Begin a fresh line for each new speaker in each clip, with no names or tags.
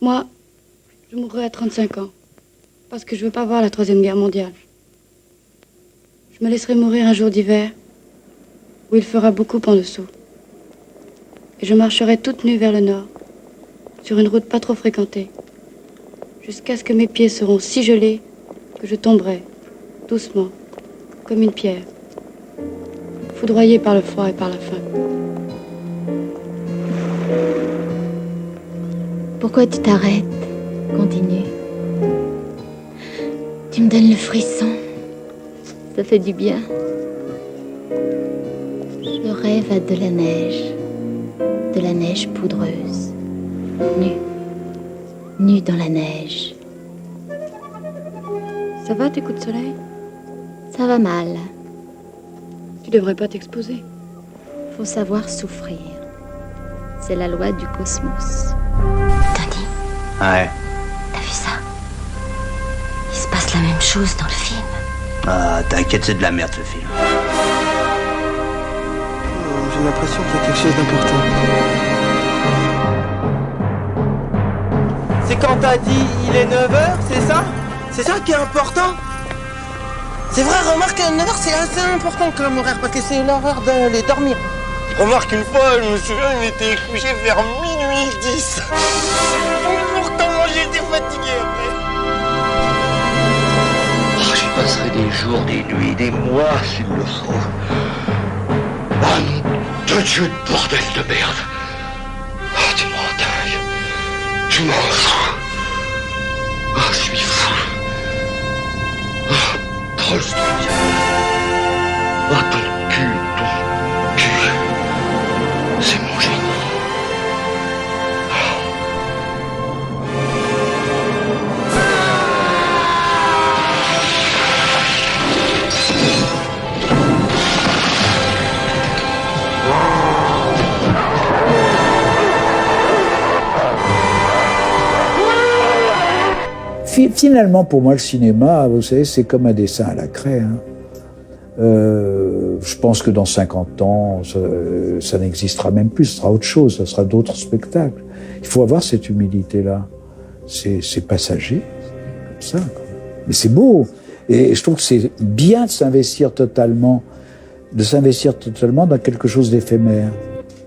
Moi, je mourrai à 35 ans. Parce que je veux pas voir la Troisième Guerre mondiale. Je me laisserai mourir un jour d'hiver, où il fera beaucoup en dessous. Et je marcherai toute nue vers le nord, sur une route pas trop fréquentée, jusqu'à ce que mes pieds seront si gelés que je tomberai, doucement, comme une pierre, foudroyée par le froid et par la faim.
Pourquoi tu t'arrêtes? Continue. Tu me donnes le frisson. Ça fait du bien. Je rêve à de la neige poudreuse, nue dans la neige.
Ça va tes coups de soleil?
Ça va mal.
Tu devrais pas t'exposer.
Faut savoir souffrir. C'est la loi du cosmos. Tony.
Ouais.
T'as vu ça? Il se passe la même chose dans le film.
Ah, t'inquiète, c'est de la merde ce film.
J'ai l'impression qu'il y a quelque chose d'important. C'est quand t'as dit il est 9h, c'est ça? C'est ça qui est important? C'est vrai, remarque, 9h c'est assez important comme horaire parce que c'est l'heure d'aller dormir. Remarque, une fois, je me souviens, il était couché vers minuit 10. Pourtant, moi j'étais fatigué après.
Oh, j'y passerai des jours, des nuits, des mois s'il le faut. Ah non, de Dieu de bordel de merde. Ah, tu m'en dingue. Tu m'en fous. Ah, je suis fou. Ah, Tolstoï. Ah, ton cul. C'est mon génie.
Finalement, pour moi, le cinéma, vous savez, c'est comme un dessin à la craie. Je pense que dans 50 ans, ça n'existera même plus, ce sera autre chose, ça sera d'autres spectacles. Il faut avoir cette humilité-là. C'est passager, comme ça. Mais c'est beau. Et je trouve que c'est bien de s'investir totalement dans quelque chose d'éphémère.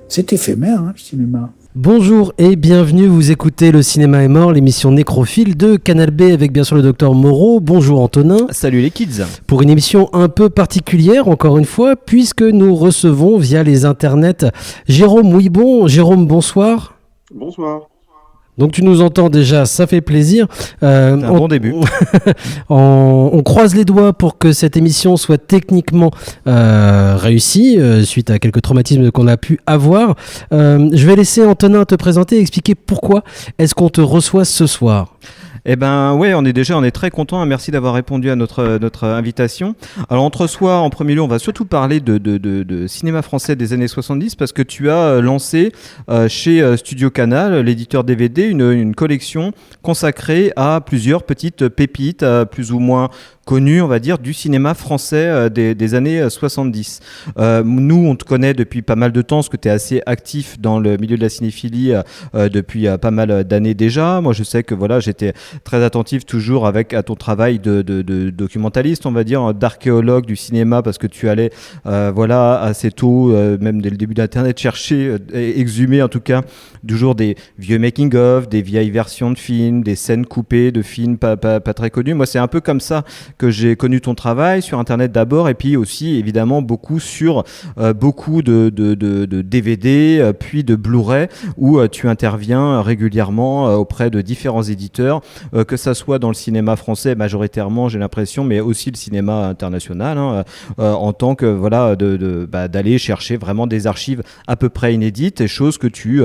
C'est éphémère, le cinéma.
Bonjour et bienvenue, vous écoutez Le Cinéma est mort, l'émission nécrophile de Canal B avec bien sûr le docteur Moreau. Bonjour Antonin.
Salut les kids. Pour
une émission un peu particulière encore une fois, puisque nous recevons via les internets Jérôme Ouibon. Jérôme, bonsoir.
Bonsoir.
Donc tu nous entends déjà, ça fait plaisir.
Bon début.
On croise les doigts pour que cette émission soit techniquement réussie, suite à quelques traumatismes qu'on a pu avoir. Je vais laisser Antonin te présenter et expliquer pourquoi est-ce qu'on te reçoit ce soir.
Eh ben ouais, on est très content. Merci d'avoir répondu à notre invitation. Alors entre soi, en premier lieu, on va surtout parler de cinéma français des années 70 parce que tu as lancé chez Studio Canal, l'éditeur DVD, une collection consacrée à plusieurs petites pépites, plus ou moins connu, on va dire, du cinéma français des années 70. Nous, on te connaît depuis pas mal de temps, parce que tu es assez actif dans le milieu de la cinéphilie depuis pas mal d'années déjà. Moi, je sais que voilà, j'étais très attentif toujours à ton travail de documentaliste, on va dire, d'archéologue du cinéma, parce que tu allais assez tôt, même dès le début d'Internet, chercher, exhumer en tout cas, toujours des vieux making-of, des vieilles versions de films, des scènes coupées de films pas très connus. Moi, c'est un peu comme ça que j'ai connu ton travail sur Internet d'abord, et puis aussi évidemment beaucoup sur beaucoup de DVD, puis de Blu-ray, où tu interviens régulièrement auprès de différents éditeurs, que ça soit dans le cinéma français majoritairement, j'ai l'impression, mais aussi le cinéma international, en tant que d'aller chercher vraiment des archives à peu près inédites, et choses que tu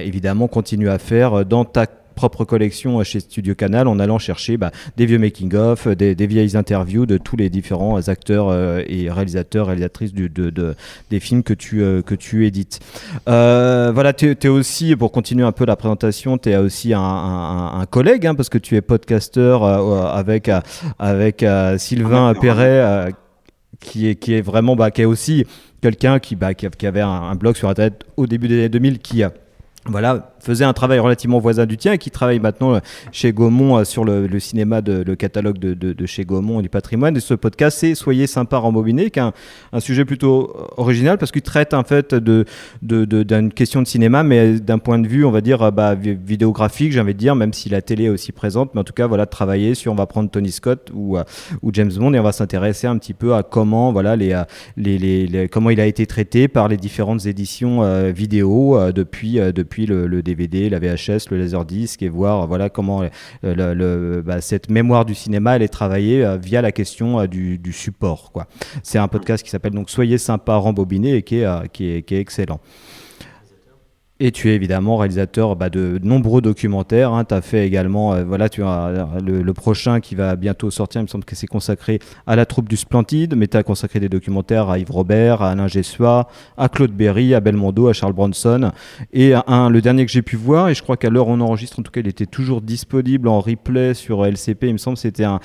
évidemment continues à faire dans ta propre collection chez Studio Canal, en allant chercher des vieux making-of, des vieilles interviews de tous les différents acteurs et réalisatrices des films que tu édites. T'es aussi, pour continuer un peu la présentation, tu es aussi un collègue, parce que tu es podcasteur avec Sylvain Perret, qui est vraiment qui est aussi quelqu'un qui avait un blog sur Internet au début des années 2000 qui faisait un travail relativement voisin du tien et qui travaille maintenant chez Gaumont sur le cinéma, le catalogue de chez Gaumont et du patrimoine. Et ce podcast, c'est Soyez sympa rembobiné, qui est un sujet plutôt original parce qu'il traite en fait d'une question de cinéma, mais d'un point de vue, on va dire, vidéographique, j'ai envie de dire, même si la télé est aussi présente. Mais en tout cas, voilà, de travailler sur, on va prendre Tony Scott ou James Bond et on va s'intéresser un petit peu à comment, voilà, comment il a été traité par les différentes éditions vidéo depuis le DVD, la VHS, le Laserdisc, et voir voilà comment cette mémoire du cinéma elle est travaillée via la question du support, quoi. C'est un podcast qui s'appelle donc Soyez sympa rembobiné et qui est excellent. Et tu es évidemment réalisateur de nombreux documentaires. Hein. Tu as fait également, tu as le prochain qui va bientôt sortir, il me semble que c'est consacré à la troupe du Splendide, mais tu as consacré des documentaires à Yves Robert, à Alain Gessua, à Claude Berry, à Belmondo, à Charles Bronson. Et le dernier que j'ai pu voir, et je crois qu'à l'heure où on enregistre, en tout cas, il était toujours disponible en replay sur LCP, il me semble, c'était un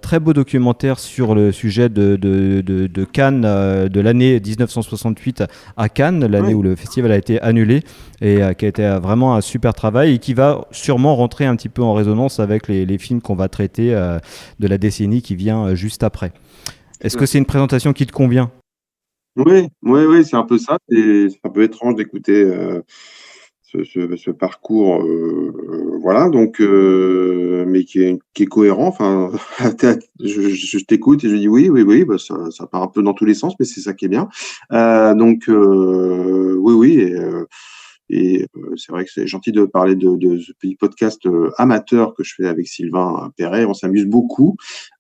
très beau documentaire sur le sujet de Cannes, de l'année 1968 à Cannes, l'année où le festival a été annulé. Et qui a été vraiment un super travail et qui va sûrement rentrer un petit peu en résonance avec les films qu'on va traiter de la décennie qui vient juste après. Est-ce que c'est une présentation qui te convient ?
Oui, c'est un peu ça. C'est un peu étrange d'écouter ce parcours, voilà, donc, mais qui est cohérent. Enfin, je t'écoute et je dis oui, ça part un peu dans tous les sens, mais c'est ça qui est bien. Oui. Et c'est vrai que c'est gentil de parler de ce petit podcast amateur que je fais avec Sylvain Perret. On s'amuse beaucoup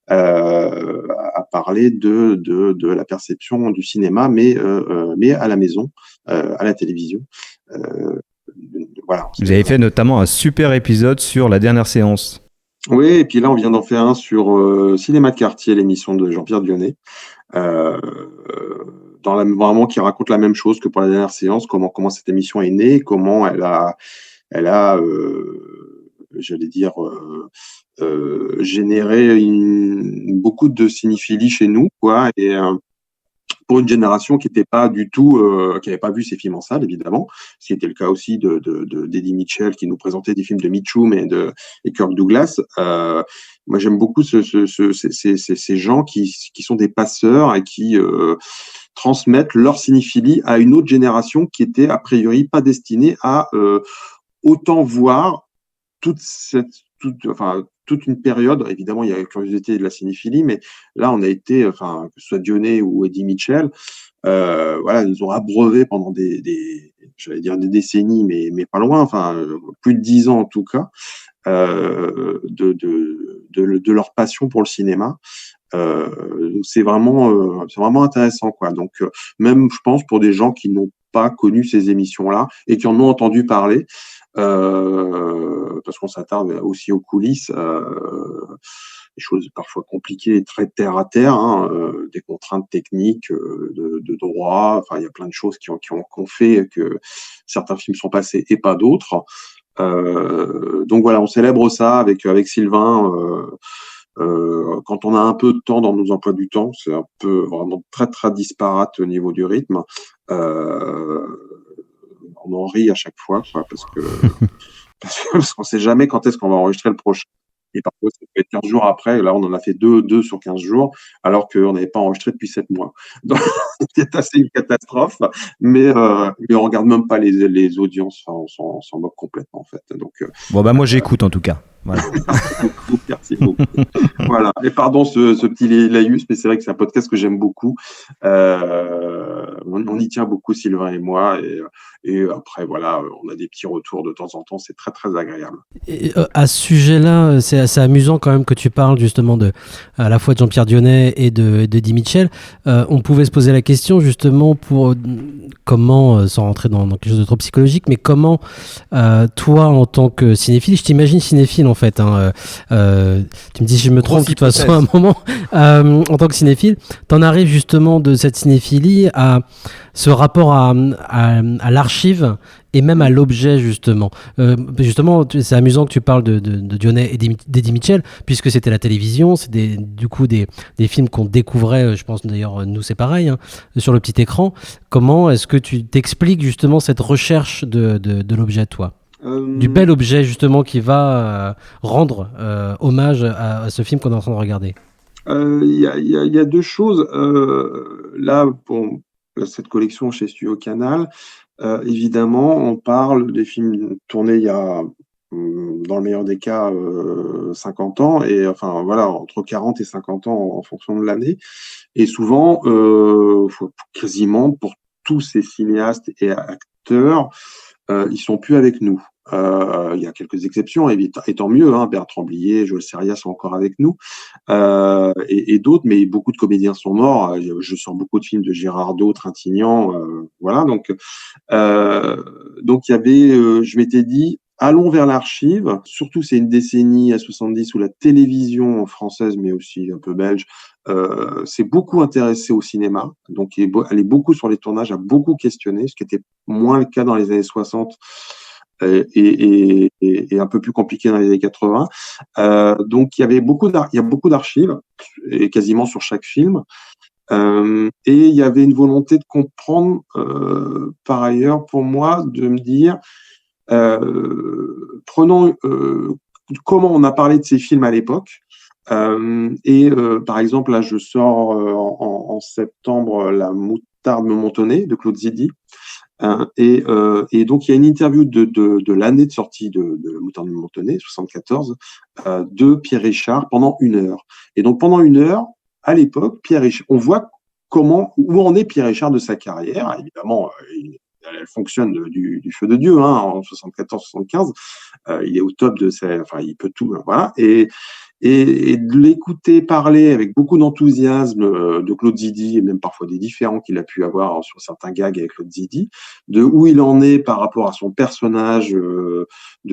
à parler de la perception du cinéma, mais à la maison, à la télévision. Voilà.
Vous avez fait notamment un super épisode sur la dernière séance.
Oui, et puis là, on vient d'en faire un sur Cinéma de quartier, l'émission de Jean-Pierre Dionnet. Vraiment qui raconte la même chose que pour la dernière séance, comment cette émission est née, comment elle a généré beaucoup de cinéphilie chez nous, quoi, et pour une génération qui n'était pas du tout, qui n'avait pas vu ces films en salle, évidemment, ce qui était le cas aussi d'Eddie Mitchell, qui nous présentait des films de Mitchum et Kirk Douglas. Moi, j'aime beaucoup ces gens qui sont des passeurs et qui transmettent leur cinéphilie à une autre génération qui était a priori pas destinée à autant voir toute une période. Évidemment, il y a la curiosité de la cinéphilie, mais là, on a été, que ce soit Dionnet ou Eddie Mitchell, ils nous ont abreuvé pendant j'allais dire des décennies, mais pas loin, plus de 10 ans en tout cas, de leur passion pour le cinéma. C'est vraiment intéressant, quoi. Donc, même, je pense, pour des gens qui n'ont pas connu ces émissions-là et qui en ont entendu parler, parce qu'on s'attarde aussi aux coulisses, des choses parfois compliquées et très terre à terre, des contraintes techniques, de droit. Enfin, il y a plein de choses qui ont fait que certains films sont passés et pas d'autres. Donc voilà, on célèbre ça avec Sylvain. Quand on a un peu de temps dans nos emplois du temps, c'est un peu vraiment très très disparate au niveau du rythme. On en rit à chaque fois, quoi, parce qu'on sait jamais quand est-ce qu'on va enregistrer le prochain. Et parfois, ça peut être 15 jours après. Là, on en a fait deux sur 15 jours, alors qu'on n'avait pas enregistré depuis 7 mois. Donc, c'est assez une catastrophe. Mais on regarde même pas les audiences. Enfin, on s'en moque complètement, en fait. Donc,
moi, j'écoute, en tout cas. Voilà.
Merci beaucoup. Voilà. Et pardon ce petit laïus, mais c'est vrai que c'est un podcast que j'aime beaucoup. On y tient beaucoup, Sylvain et moi. Et après, voilà, on a des petits retours de temps en temps. C'est très, très agréable.
Et, à ce sujet-là, c'est assez amusant quand même que tu parles justement à la fois de Jean-Pierre Dionnet et d'Eddie Mitchell. On pouvait se poser la question justement pour comment, sans rentrer dans quelque chose de trop psychologique, mais comment toi, en tant que cinéphile, je t'imagine cinéphile en fait. Tu me dis si je me trompe de toute façon à un moment. En tant que cinéphile, t'en arrives justement de cette cinéphilie à ce rapport à l'archive et même à l'objet justement. Justement, c'est amusant que tu parles de Dionnet et d'Eddie Mitchell, puisque c'était la télévision, c'est du coup des films qu'on découvrait, je pense d'ailleurs nous c'est pareil, sur le petit écran. Comment est-ce que tu t'expliques justement cette recherche de l'objet, toi ? Du bel objet justement qui va rendre hommage à ce film qu'on est en train de regarder.
Il y a deux choses. Là, pour cette collection chez Studio Canal, évidemment, on parle des films tournés il y a, dans le meilleur des cas, 50 ans, et enfin voilà, entre 40 et 50 ans en fonction de l'année. Et souvent, quasiment pour tous ces cinéastes et acteurs, ils sont plus avec nous. Il y a quelques exceptions, et tant mieux, hein, Bertrand Blier, Joël Seria sont encore avec nous, et d'autres, mais beaucoup de comédiens sont morts. Je sors beaucoup de films de Girardot, Trintignant, voilà. Donc il y avait, je m'étais dit, allons vers l'archive. Surtout, c'est une décennie à 70 où la télévision française, mais aussi un peu belge, s'est beaucoup intéressée au cinéma. Donc, elle est beaucoup sur les tournages, a beaucoup questionné, ce qui était moins le cas dans les années 60 et un peu plus compliqué dans les années 80. Donc, il y a beaucoup d'archives, et quasiment sur chaque film. Et il y avait une volonté de comprendre, par ailleurs, pour moi, de me dire, prenons comment on a parlé de ces films à l'époque. Par exemple, là, je sors en septembre La moutarde me montonnait de Claude Zidi. Et donc, il y a une interview de l'année de sortie de La moutarde me montonnait, 74, de Pierre Richard pendant 1 heure. Et donc, pendant 1 heure, à l'époque, Pierre Richard, on voit où en est Pierre Richard de sa carrière. Évidemment, elle fonctionne du feu de Dieu, hein, en 74-75. Il est au top de enfin, il peut tout, voilà. Et de l'écouter parler avec beaucoup d'enthousiasme de Claude Zidi, et même parfois des différends qu'il a pu avoir sur certains gags avec Claude Zidi, de où il en est par rapport à son personnage de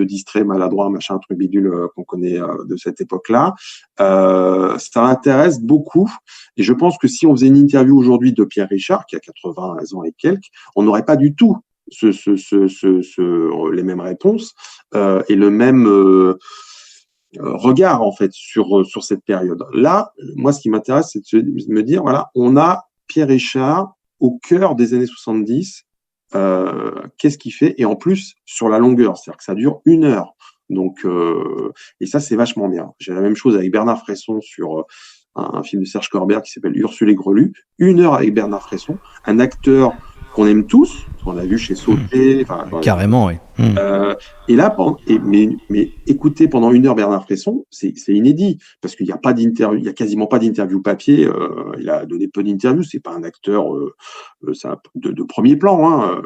distrait, maladroit, machin, truc bidule qu'on connaît de cette époque-là, ça m'intéresse beaucoup. Et je pense que si on faisait une interview aujourd'hui de Pierre Richard, qui a 80 ans et quelques, on n'aurait pas du tout les mêmes réponses et le même regard en fait sur cette période. Là, moi, ce qui m'intéresse, c'est de me dire, voilà, on a Pierre Richard au cœur des années 70. Qu'est-ce qu'il fait? Et en plus, sur la longueur, c'est-à-dire que ça dure 1 heure. Donc, et ça, c'est vachement bien. J'ai la même chose avec Bernard Fresson sur un film de Serge Corbert qui s'appelle Ursule et Grelu. 1 heure avec Bernard Fresson, un acteur qu'on aime tous, qu'on a vu chez Sauté.
Carrément, oui.
Et là, mais écouter pendant 1 heure Bernard Fresson, c'est inédit, parce qu'il n'y a pas d'interview, il y a quasiment pas d'interview papier. Il a donné peu d'interviews, c'est pas un acteur de premier plan, hein,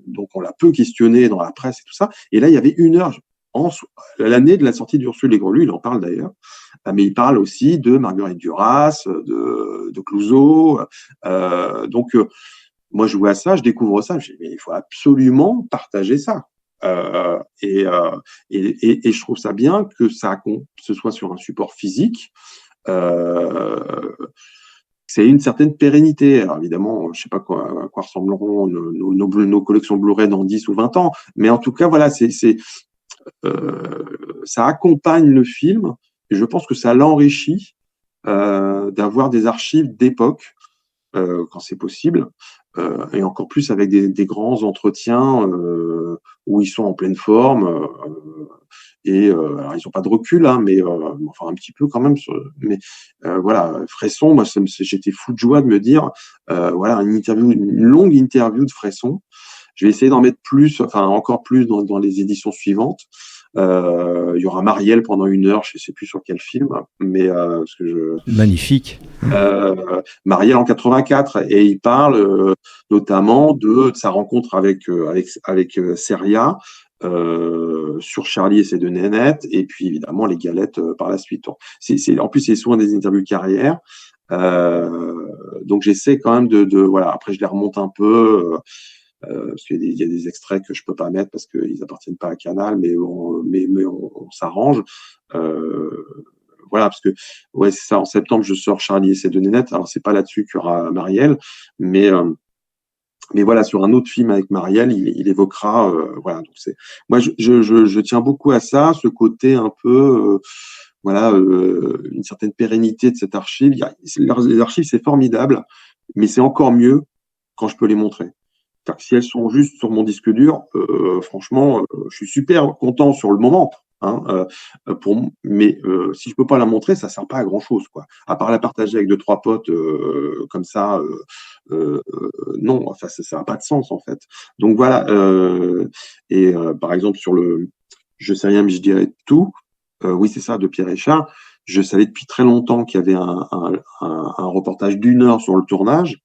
donc on l'a peu questionné dans la presse et tout ça. Et là, il y avait 1 heure. L'année de la sortie d'Ursule et Grelu, il en parle d'ailleurs, mais il parle aussi de Marguerite Duras, de Clouzot. Donc, moi, je vois ça, je découvre ça, je dis, mais il faut absolument partager ça. Et je trouve ça bien que ce soit sur un support physique. C'est une certaine pérennité. Alors évidemment, je ne sais pas à quoi ressembleront nos collections Blu-ray dans 10 ou 20 ans, mais en tout cas, voilà, ça accompagne le film, et je pense que ça l'enrichit d'avoir des archives d'époque, quand c'est possible, et encore plus avec des grands entretiens où ils sont en pleine forme, alors ils n'ont pas de recul, hein, mais enfin un petit peu quand même. Voilà, Fresson, moi j'étais fou de joie de me dire, voilà, une longue interview de Fresson. Je vais essayer d'en mettre plus, enfin encore plus dans les éditions suivantes. Il y aura Marielle pendant 1 heure, je ne sais plus sur quel film, mais
magnifique.
Marielle en 84, et il parle notamment de sa rencontre avec Seria sur Charlie et ses 2 nénettes, et puis évidemment les galettes par la suite. En plus, c'est souvent des interviews de carrière. Donc j'essaie quand même voilà. Après, je les remonte un peu. Parce qu'il y a des extraits que je peux pas mettre parce qu'ils appartiennent pas à Canal, mais on s'arrange. Voilà, parce que ouais, c'est ça. En septembre, je sors Charlie et ses 2 nénettes. Alors c'est pas là-dessus qu'il y aura Marielle, mais voilà, sur un autre film avec Marielle, il évoquera. Voilà, donc moi je tiens beaucoup à ça, ce côté un peu. Voilà, une certaine pérennité de cette archive. Les archives, c'est formidable, mais c'est encore mieux quand je peux les montrer. C'est-à-dire que si elles sont juste sur mon disque dur, franchement, je suis super content sur le moment. Hein, mais si je peux pas la montrer, ça sert pas à grand chose, quoi. À part la partager avec 2-3 potes comme ça, non, enfin ça n'a pas de sens en fait. Donc voilà. Par exemple sur le Je sais rien mais je dirais tout. Oui, c'est ça, de Pierre Richard. Je savais depuis très longtemps qu'il y avait un reportage d'1 heure sur le tournage.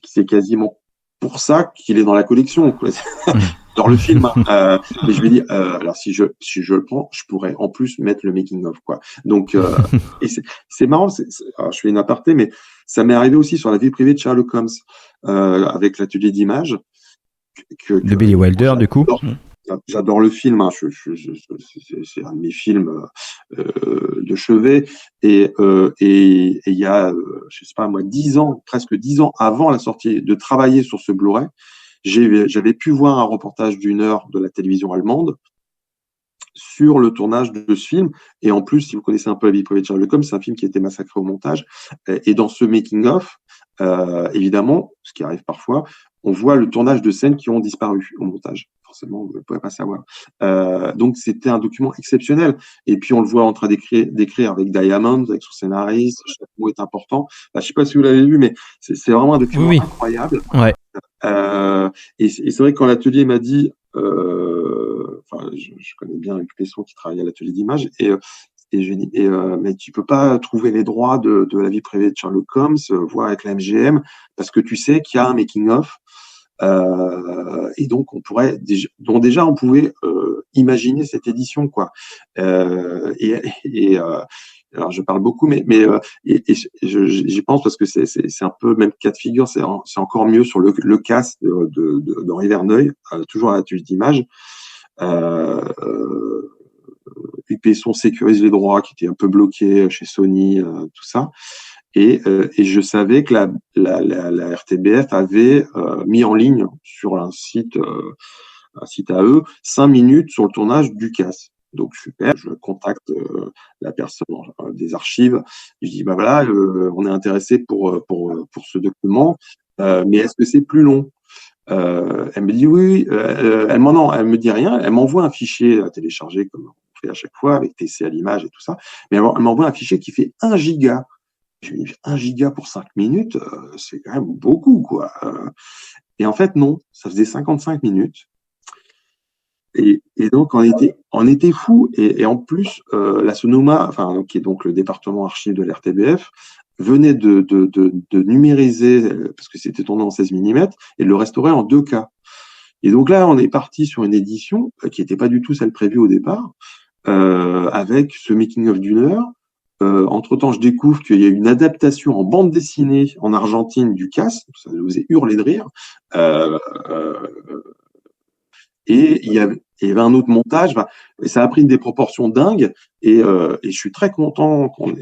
C'est quasiment pour ça qu'il est dans la collection, quoi. Dans le film. Mais je lui dis, alors si je le prends, je pourrais en plus mettre le making of, quoi. Donc, et c'est marrant. Alors, je fais une aparté, mais ça m'est arrivé aussi sur la vie privée de Sherlock Holmes avec l'atelier d'image
de Billy Wilder, du coup.
J'adore le film, hein. C'est un de mes films de chevet. Et il y a, je sais pas moi, 10 ans, presque 10 ans avant la sortie, de travailler sur ce Blu-ray, j'avais pu voir un reportage d'1 heure de la télévision allemande sur le tournage de ce film. Et en plus, si vous connaissez un peu la vie privée de Sherlock Holmes, c'est un film qui a été massacré au montage. Et dans ce making-of, évidemment, ce qui arrive parfois, on voit le tournage de scènes qui ont disparu au montage. Forcément, vous ne pouvez pas savoir. Donc, c'était un document exceptionnel. Et puis, on le voit en train d'écrire avec Diamond, avec son scénariste. Chaque mot est important. Je ne sais pas si vous l'avez vu, mais c'est vraiment un document incroyable.
Ouais.
Et c'est vrai que quand l'atelier m'a dit, je connais bien Hugues Pesson qui travaille à l'atelier d'image, et je dis, mais tu peux pas trouver les droits de la vie privée de Sherlock Holmes, voir avec la MGM, parce que tu sais qu'il y a un making-of, et donc on pouvait déjà on pouvait imaginer cette édition, quoi. Alors je parle beaucoup, mais j'y pense parce que c'est un peu même cas de figure. C'est encore mieux sur le casse d'Henri Verneuil, toujours à l'atelier d'image. Hugues Pesson sécurise les droits qui étaient un peu bloqués chez Sony, tout ça. Et je savais que la RTBF avait mis en ligne sur un site à eux 5 minutes sur le tournage du casse. Donc super, je contacte la personne des archives. Je dis bah voilà, on est intéressé pour ce document, mais est-ce que c'est plus long? Elle me dit oui. Elle me dit rien. Elle m'envoie un fichier à télécharger comme on fait à chaque fois avec TC à l'image et tout ça. Mais elle m'envoie un fichier qui fait 1 giga. Je me dis 1 giga pour 5 minutes, c'est quand même beaucoup, quoi. Et en fait non, ça faisait 55 minutes. Et donc on était fous. Et en plus, la Sonoma, qui est donc le département archive de l'RTBF, venait de numériser, parce que c'était tourné en 16 mm, et le restaurer en 2K. Et donc là, on est parti sur une édition qui n'était pas du tout celle prévue au départ, avec ce making-of d'1 heure. Entre-temps, je découvre qu'il y a une adaptation en bande dessinée en Argentine du casse, ça nous a hurlé de rire. Et il y avait un autre montage, et ça a pris des proportions dingues, et je suis très content qu'on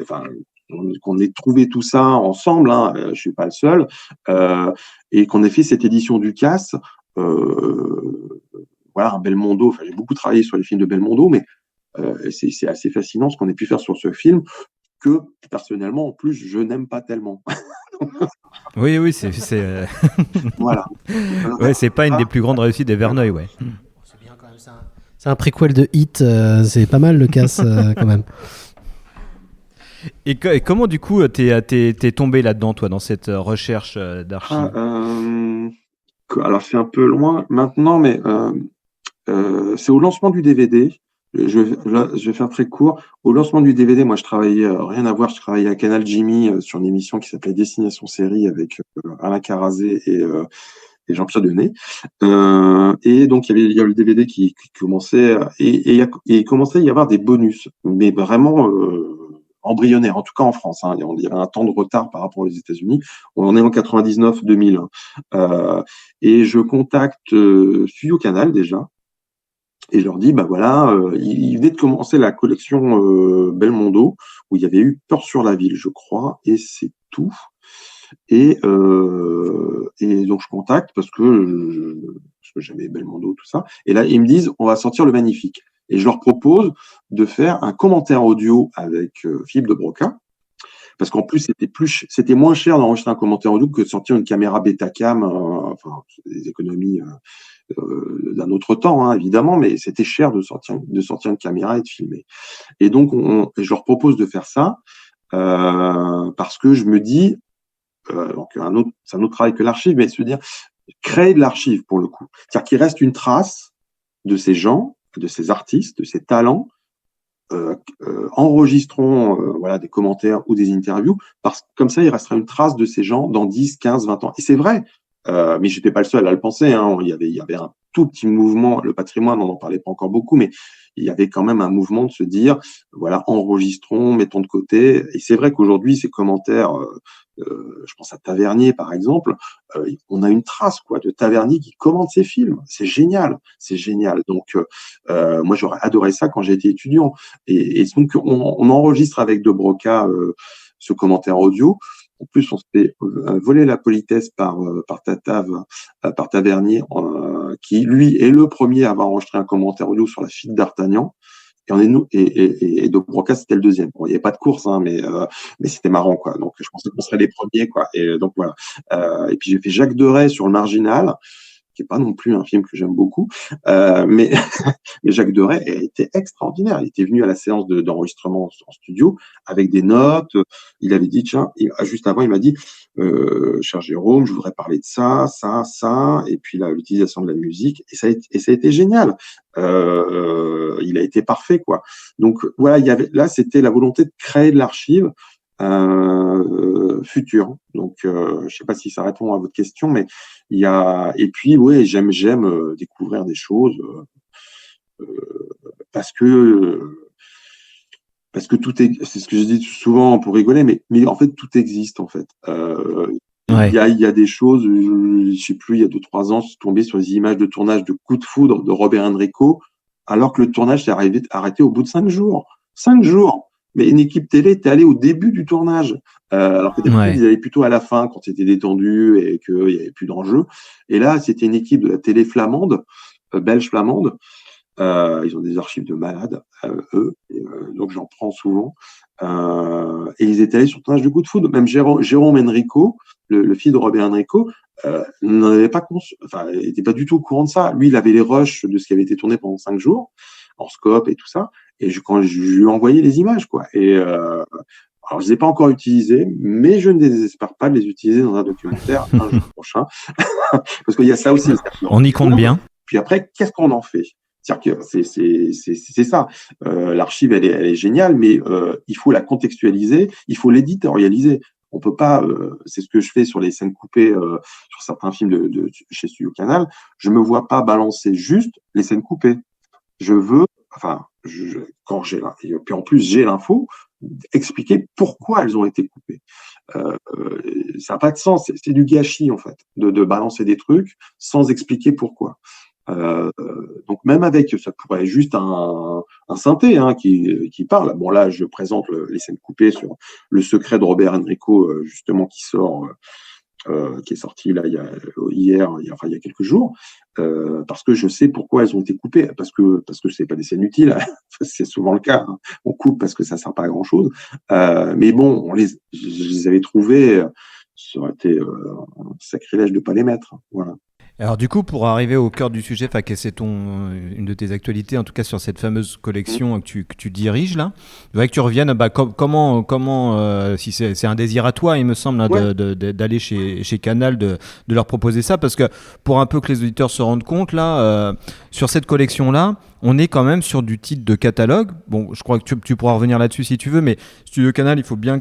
ait trouvé tout ça ensemble, hein, je suis pas le seul, et qu'on ait fait cette édition du casse. Voilà, un Belmondo. J'ai beaucoup travaillé sur les films de Belmondo, mais c'est assez fascinant ce qu'on ait pu faire sur ce film, que personnellement, en plus, je n'aime pas tellement.
Oui, c'est
voilà.
Ouais, c'est pas une des plus grandes réussites des Verneuil, ouais.
C'est bien quand même ça. C'est un préquel de Hit, c'est pas mal le casse quand même.
Et comment du coup t'es tombé là-dedans, toi, dans cette recherche d'archives?
Alors c'est un peu loin maintenant, mais c'est au lancement du DVD. Je vais faire très court. Au lancement du DVD, moi je travaillais, rien à voir, je travaillais à Canal Jimmy sur une émission qui s'appelait Destination Série avec Alain Carazé et Jean-Pierre Denet. Et donc il y avait le DVD qui commençait, et il commençait à y avoir des bonus, mais vraiment embryonnaire, en tout cas en France. Hein. Il y avait un temps de retard par rapport aux États-Unis. On est en 99-2000. Et je contacte Studio Canal déjà, et je leur dis, bah voilà, il venait de commencer la collection Belmondo, où il y avait eu Peur sur la ville, je crois, et c'est tout. Et donc je contacte parce que j'aimais Belmondo, tout ça. Et là, ils me disent, on va sortir le Magnifique. Et je leur propose de faire un commentaire audio avec Philippe de Broca, parce qu'en plus c'était moins cher d'enregistrer un commentaire audio que de sortir une caméra Betacam, enfin des économies d'un autre temps, hein, évidemment, mais c'était cher de sortir une caméra et de filmer. Et donc je leur propose de faire ça parce que je me dis donc c'est un autre travail que l'archive, mais se dire créer de l'archive pour le coup, c'est-à-dire qu'il reste une trace de ces gens, de ces artistes, de ces talents. Enregistrons voilà, des commentaires ou des interviews, parce que comme ça, il restera une trace de ces gens dans 10, 15, 20 ans. Et c'est vrai, mais je n'étais pas le seul à le penser. Hein. Il y avait un tout petit mouvement, le patrimoine, on n'en parlait pas encore beaucoup, mais il y avait quand même un mouvement de se dire, voilà, enregistrons, mettons de côté. Et c'est vrai qu'aujourd'hui, ces commentaires, je pense à Tavernier, par exemple, on a une trace quoi de Tavernier qui commente ses films. C'est génial, c'est génial. Donc, moi, j'aurais adoré ça quand j'étais étudiant. Et donc, on enregistre avec De Broca ce commentaire audio. En plus, on se fait voler la politesse par Tavernier, qui, lui, est le premier à avoir enregistré un commentaire audio sur la fuite d'Artagnan. Et De Broca, c'était le deuxième. Bon, il n'y avait pas de course, hein, mais c'était marrant, quoi. Donc, je pensais qu'on serait les premiers, quoi. Et donc, voilà. Et puis, j'ai fait Jacques Deray sur Le Marginal, qui est pas non plus un film que j'aime beaucoup, mais Jacques Deray était extraordinaire. Il était venu à la séance d'enregistrement en studio avec des notes. Il avait dit, tiens, juste avant, il m'a dit, cher Jérôme, je voudrais parler de ça, et puis l'utilisation de la musique, et ça a été génial. Il a été parfait, quoi. Donc voilà, là, c'était la volonté de créer de l'archive futur. Donc, je sais pas si ça répond à votre question, mais et puis, ouais, j'aime découvrir des choses parce que c'est ce que je dis souvent pour rigoler, mais en fait, tout existe, en fait. Il y a des choses, je sais plus, il y a 2-3 ans, je suis tombé sur des images de tournage de Coup de foudre de Robert Enrico, alors que le tournage s'est arrêté au bout de 5 jours. 5 jours! Mais une équipe télé était allée au début du tournage, alors que d'habitude, ils allaient plutôt à la fin, quand c'était détendu et qu'il n'y avait plus d'enjeu. Et là, c'était une équipe de la télé flamande, belge flamande. Ils ont des archives de malades, eux, donc j'en prends souvent. Et ils étaient allés sur le tournage de Coup de foudre. Même Jérôme Enrico, le fils de Robert Enrico, n'en avait pas n'était pas du tout au courant de ça. Lui, il avait les rushs de ce qui avait été tourné pendant 5 jours, en scope et tout ça. Et quand je lui ai envoyé les images, quoi. Et alors, je les ai pas encore utilisées, mais je ne désespère pas de les utiliser dans un documentaire un jour prochain, parce qu'il y a ça aussi.
On y compte bien.
Puis après, qu'est-ce qu'on en fait? C'est-à-dire que c'est ça. L'archive, elle est géniale, mais il faut la contextualiser, il faut l'éditorialiser. On peut pas. C'est ce que je fais sur les scènes coupées sur certains films de chez Studio Canal. Je me vois pas balancer juste les scènes coupées. Je veux, quand j'ai et puis en plus j'ai l'info, expliquer pourquoi elles ont été coupées. Ça n'a pas de sens, c'est du gâchis en fait, de balancer des trucs sans expliquer pourquoi. Donc même avec, ça pourrait être juste un synthé qui parle. Bon là, je présente les scènes coupées sur Le secret de Robert Enrico, justement qui est sorti là il y a quelques jours, parce que je sais pourquoi elles ont été coupées, parce que c'est pas des scènes utiles, c'est souvent le cas. Hein. On coupe parce que ça sert pas à grand chose, mais bon, je les avais trouvées, ça aurait été un sacrilège de pas les mettre. Voilà.
Alors du coup, pour arriver au cœur du sujet, c'est une de tes actualités, en tout cas sur cette fameuse collection que tu diriges là. Je voudrais que tu reviennes, comment si c'est un désir à toi, il me semble, d'aller chez Canal, de leur proposer ça, parce que pour un peu que les auditeurs se rendent compte là, sur cette collection là, on est quand même sur du titre de catalogue. Bon, je crois que tu pourras revenir là-dessus si tu veux, mais Studio Canal, il faut bien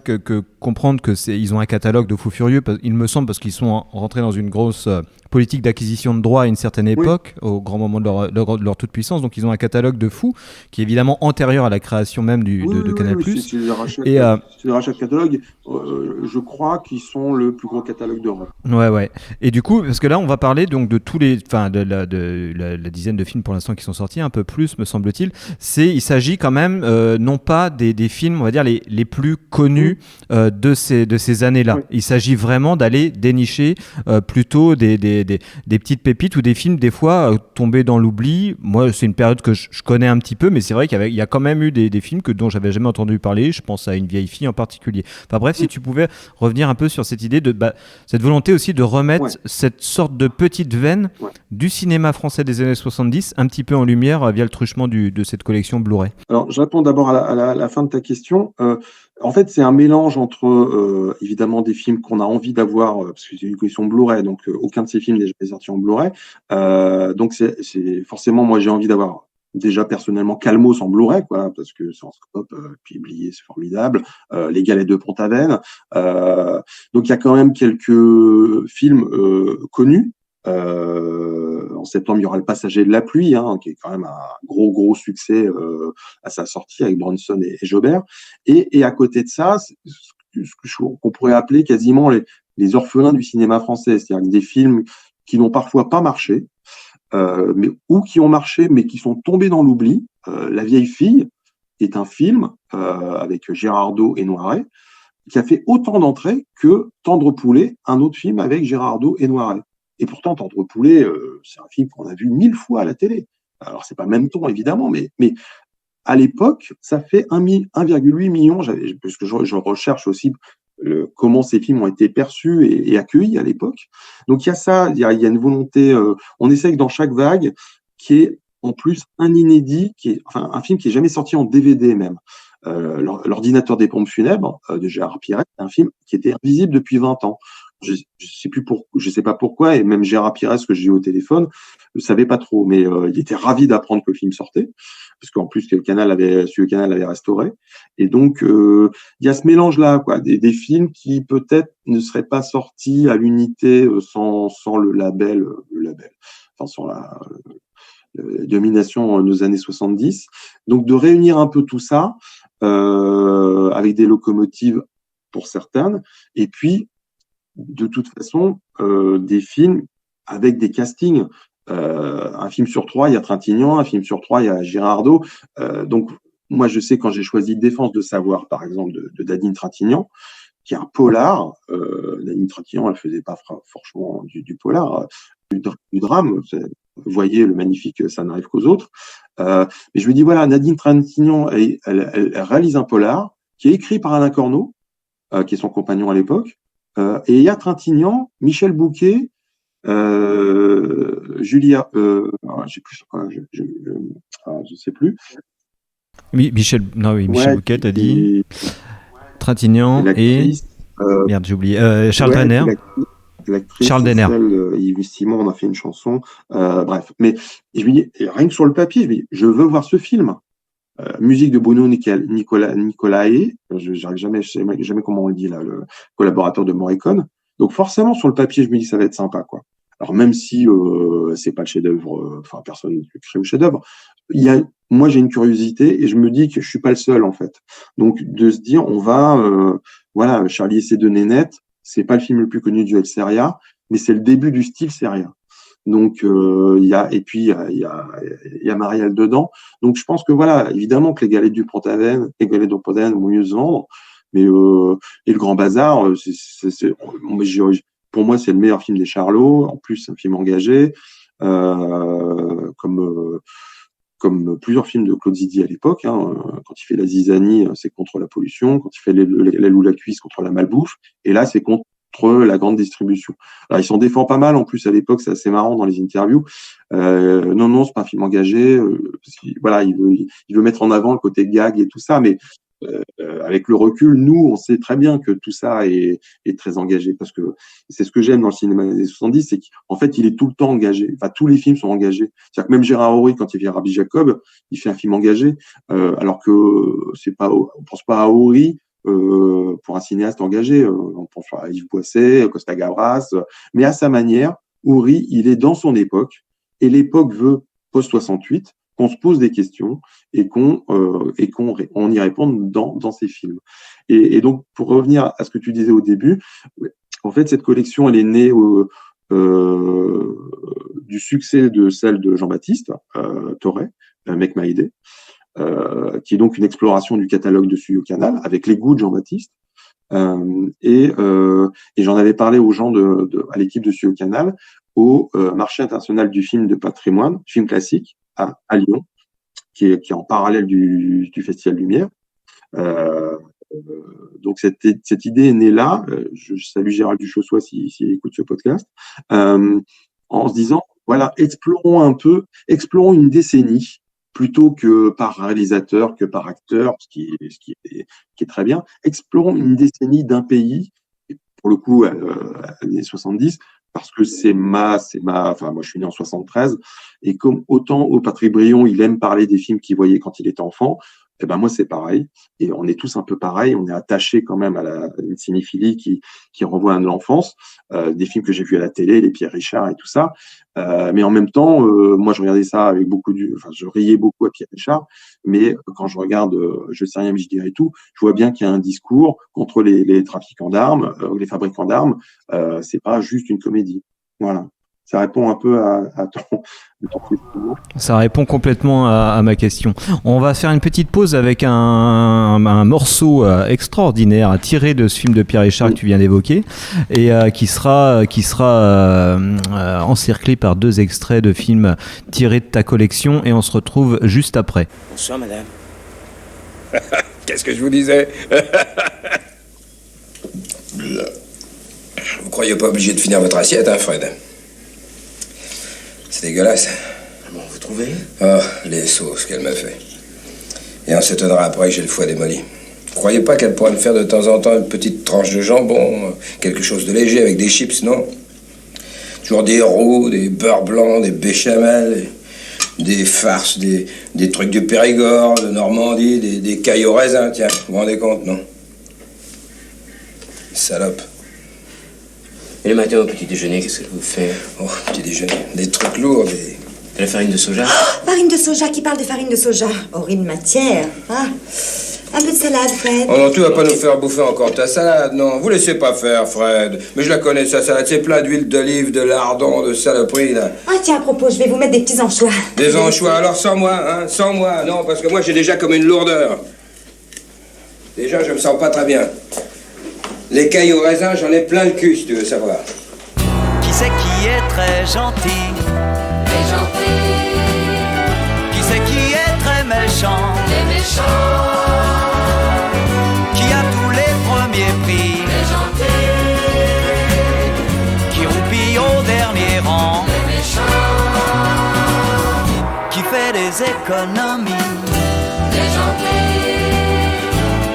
comprendre ils ont un catalogue de fous furieux, il me semble, parce qu'ils sont rentrés dans une grosse politique d'acquisition de droits à une certaine époque, au grand moment de leur toute puissance. Donc ils ont un catalogue de fous qui est évidemment antérieur à la création même de Canal+.
Si les rachats de catalogue, je crois qu'ils sont le plus gros catalogue d'Europe.
Ouais. Et du coup, parce que là, on va parler donc de tous les, de la dizaine de films pour l'instant qui sont sortis, un peu plus, me semble-t-il, il s'agit quand même non pas des films, on va dire, les plus connus de ces années-là.
Oui.
Il s'agit vraiment d'aller dénicher plutôt des petites pépites ou des films, des fois, tombés dans l'oubli. Moi, c'est une période que je connais un petit peu, mais c'est vrai qu'il y a quand même eu des films dont j'avais jamais entendu parler. Je pense à Une vieille fille en particulier. Enfin bref, si tu pouvais revenir un peu sur cette idée cette volonté aussi de remettre cette sorte de petite veine du cinéma français des années 70 un petit peu en lumière via le truchement de cette collection Blu-ray.
Alors, je réponds d'abord à la fin de ta question. En fait, c'est un mélange entre, évidemment, des films qu'on a envie d'avoir, parce que c'est une collection Blu-ray, donc aucun de ces films n'est jamais sorti en Blu-ray. Donc, c'est forcément, moi, j'ai envie d'avoir déjà personnellement Calmos en Blu-ray, quoi, parce que c'est en scope, puis Blier, c'est formidable. Les Galets de Pont-Aven. Donc, il y a quand même quelques films connus. En septembre, il y aura Le Passager de la pluie, qui est quand même un gros succès à sa sortie avec Bronson et Jobert. Et à côté de ça, qu'on pourrait appeler quasiment les orphelins du cinéma français, c'est-à-dire des films qui n'ont parfois pas marché, ou qui ont marché mais qui sont tombés dans l'oubli. La vieille fille est un film avec Gérard Daut et Noiret qui a fait autant d'entrées que Tendre Poulet, un autre film avec Gérard Daut et Noiret. Et pourtant, Tendre Poulet, c'est un film qu'on a vu 1000 fois à la télé. Alors, c'est pas le même ton, évidemment, mais à l'époque, ça fait 1,8 million, parce que je recherche aussi comment ces films ont été perçus et accueillis à l'époque. Donc, il y a ça, il y a une volonté, on essaie que dans chaque vague, qui est en plus un inédit, un film qui est jamais sorti en DVD même. L'Ordinateur des pompes funèbres de Gérard Pirette, un film qui était invisible depuis 20 ans. Je sais pas pourquoi, et même Gérard Pirette, que j'ai eu au téléphone, ne savait pas trop, mais il était ravi d'apprendre que le film sortait, parce qu'en plus le canal avait restauré. Et donc il y a ce mélange-là, quoi, des films qui peut-être ne seraient pas sortis à l'unité sans le label, enfin sans la domination nos années 70. Donc de réunir un peu tout ça avec des locomotives pour certaines, et puis de toute façon, des films avec des castings. Un film sur 3, il y a Trintignant, un film sur 3, il y a Gérard Daut. Donc, moi, je sais quand j'ai choisi Défense de savoir, par exemple, de Nadine Trintignant, qui est un polar. Nadine Trintignant, elle faisait pas franchement du polar, du drame. Vous voyez le magnifique Ça n'arrive qu'aux autres. Mais je me dis, voilà, Nadine Trintignant, elle réalise un polar qui est écrit par Alain Corneau, qui est son compagnon à l'époque. Et il y a Trintignant, Michel Bouquet, Julia, je sais plus.
Oui, Michel Bouquet, t'as dit. Trintignant et merde, j'ai oublié. Charles Denner. Charles Denner.
Yves Simon, on a fait une chanson. Bref, mais je me dis, rien que sur le papier, je me dis, je veux voir ce film. Musique de Bruno Nicolae, je sais jamais comment on le dit là, le collaborateur de Morricone. Donc forcément sur le papier, je me dis ça va être sympa, quoi. Alors même si c'est pas le chef-d'œuvre, personne ne crée au chef-d'œuvre, moi j'ai une curiosité et je me dis que je suis pas le seul en fait. Donc de se dire on va, voilà, Charlie et ses deux nénettes, c'est pas le film le plus connu du El Seria, mais c'est le début du style Seria. Donc il y a Marielle dedans. Donc je pense que voilà, évidemment que les Galets de Pont-Aven vont mieux se vendre, mais et le Grand Bazar, pour moi c'est le meilleur film des Charlots. En plus c'est un film engagé, comme plusieurs films de Claude Zidi à l'époque. Quand il fait La Zizanie, c'est contre la pollution. Quand il fait L'aile ou la cuisse, contre la malbouffe. Et là c'est contre la grande distribution. Alors, il s'en défend pas mal, en plus, à l'époque, c'est assez marrant dans les interviews. Non, c'est pas un film engagé, parce voilà, il veut mettre en avant le côté gag et tout ça, mais avec le recul, nous, on sait très bien que tout ça est très engagé, parce que c'est ce que j'aime dans le cinéma des années 70, c'est qu'en fait, il est tout le temps engagé. Enfin, tous les films sont engagés. C'est-à-dire que même Gérard Horry, quand il fait Rabbi Jacob, il fait un film engagé, alors que on pense pas à Horry pour un cinéaste engagé. On pense à Yves Boisset, Costa Gavras, mais à sa manière, Horry, il est dans son époque, et l'époque veut, post-68, qu'on se pose des questions et qu'on y réponde dans ces films. Et donc, pour revenir à ce que tu disais au début, en fait, cette collection, elle est née du succès de celle de Jean-Baptiste Thoré, Make My Day, qui est donc une exploration du catalogue de Studio Canal avec les goûts de Jean-Baptiste. Et j'en avais parlé aux gens à l'équipe de Studio Canal au marché international du film de patrimoine, film classique à Lyon, qui est en parallèle du Festival Lumière. Donc cette idée est née là. Je salue Gérald Duchossois s'il écoute ce podcast, en se disant voilà, explorons une décennie plutôt que par réalisateur, que par acteur, ce qui est très bien. Explorons une décennie d'un pays, et pour le coup, années 70, parce que enfin, moi je suis né en 73, et comme autant Patrick Brion, il aime parler des films qu'il voyait quand il était enfant, et ben moi c'est pareil, et on est tous un peu pareil, on est attachés quand même à une cinéphilie qui renvoie à l'enfance, des films que j'ai vus à la télé, les Pierre Richard et tout ça, mais en même temps, moi je regardais ça avec je riais beaucoup à Pierre Richard, mais quand je regarde Je sais rien mais je dirais tout, je vois bien qu'il y a un discours contre les trafiquants d'armes, les fabricants d'armes, c'est pas juste une comédie, voilà. Ça répond un peu à ton question.
Ça répond complètement à ma question. On va faire une petite pause avec un morceau extraordinaire tiré de ce film de Pierre Richard que tu viens d'évoquer et qui sera encerclé par 2 extraits de films tirés de ta collection, et on se retrouve juste après.
Bonsoir madame. Qu'est-ce que je vous disais? Vous croyez pas obligé de finir votre assiette, hein, Fred? C'est dégueulasse.
Bon, vous trouvez?
Oh, les sauces qu'elle m'a fait. Et on s'étonnera après que j'ai le foie démoli. Vous croyez pas qu'elle pourrait me faire de temps en temps une petite tranche de jambon, quelque chose de léger avec des chips, non? Toujours des roux, des beurres blancs, des béchamels, des farces, des trucs du Périgord, de Normandie, des cailles au raisin, tiens, vous vous rendez compte, non? Salope.
Et le matin au petit déjeuner, qu'est-ce que vous faites?
Oh, petit déjeuner, des trucs lourds, de
la farine de soja?
Oh, farine de soja, qui parle de farine de soja? Horrible matière, hein? Un peu de salade, Fred.
Oh non, tu vas pas nous faire bouffer encore ta salade, non. Vous laissez pas faire, Fred. Mais je la connais, sa salade. C'est plein d'huile d'olive, de lardon, de saloperie, là.
Ah, tiens, à propos, je vais vous mettre des petits anchois.
Des anchois? Alors sans moi, hein? Sans moi, non, parce que moi, j'ai déjà comme une lourdeur. Déjà, je me sens pas très bien. Les cailles au raisin, j'en ai plein le cul, si tu veux savoir.
Qui c'est qui est très gentil?
Les gentils.
Qui c'est qui est très méchant?
Les méchants.
Qui a tous les premiers prix?
Les gentils.
Qui roupille au dernier rang?
Les méchants.
Qui fait des économies?
Les gentils.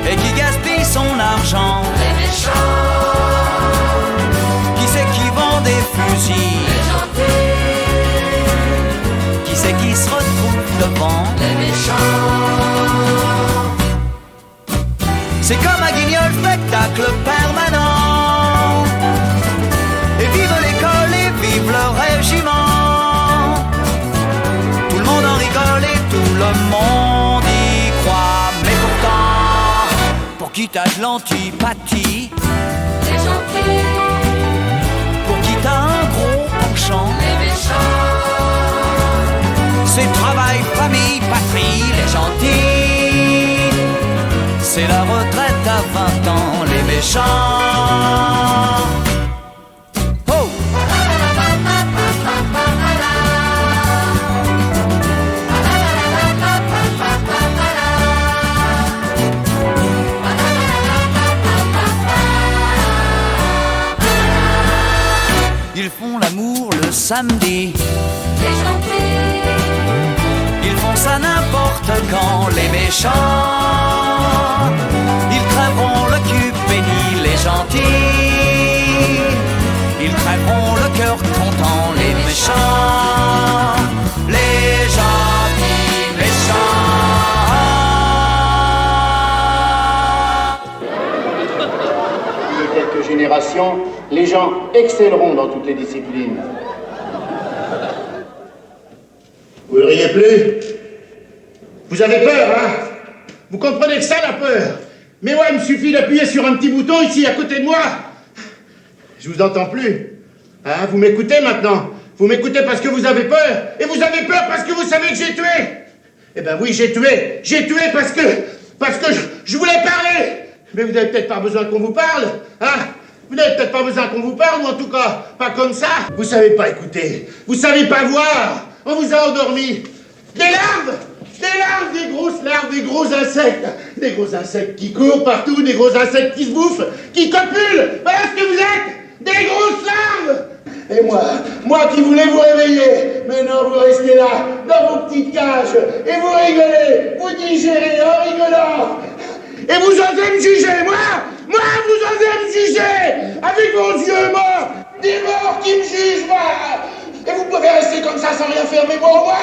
Et qui gaspille son argent?
Les méchants.
Qui c'est qui vend des fusils?
Les gentils.
Qui c'est qui se retrouve devant?
Les méchants.
C'est comme un guignol spectacle permanent. Et vive l'école et vive le régiment. Tout le monde en rigole et tout le monde y croit. Mais pourtant, pour qui t'as de l'antipathie?
Les gentils.
Pour qui t'as un gros penchant?
Les méchants.
C'est travail, famille, patrie, les gentils. C'est la retraite à 20 ans, les méchants. Oh! Ils font l'amour le samedi.
Les gentils.
Ils font ça n'importe quand, les méchants. Ils crèveront le cul béni, les gentils. Ils crèveront le cœur content, les méchants. Les gentils méchants.
Il y a quelques générations, les gens excelleront dans toutes les disciplines. Vous ne riez plus? Vous avez peur, hein? Vous comprenez que ça, la peur? Mais ouais, il me suffit d'appuyer sur un petit bouton ici, à côté de moi. Je vous entends plus. Hein? Vous m'écoutez maintenant? Vous m'écoutez parce que vous avez peur? Et vous avez peur parce que vous savez que j'ai tué? Eh ben oui, j'ai tué parce que je voulais parler. Mais vous n'avez peut-être pas besoin qu'on vous parle, hein? Vous n'avez peut-être pas besoin qu'on vous parle, ou en tout cas, pas comme ça. Vous savez pas écouter, vous savez pas voir. On vous a endormi. Des larves, des grosses larves, des gros insectes qui courent partout, des gros insectes qui se bouffent, qui copulent. Voilà ce que vous êtes, des grosses larves. Et moi qui voulais vous réveiller, mais non, vous restez là, dans vos petites cages, et vous rigolez, vous digérez en rigolant. Et vous osez me juger, moi, vous osez me juger, avec vos yeux morts, des morts qui me jugent, moi. Et vous pouvez rester comme ça sans rien faire, mais moi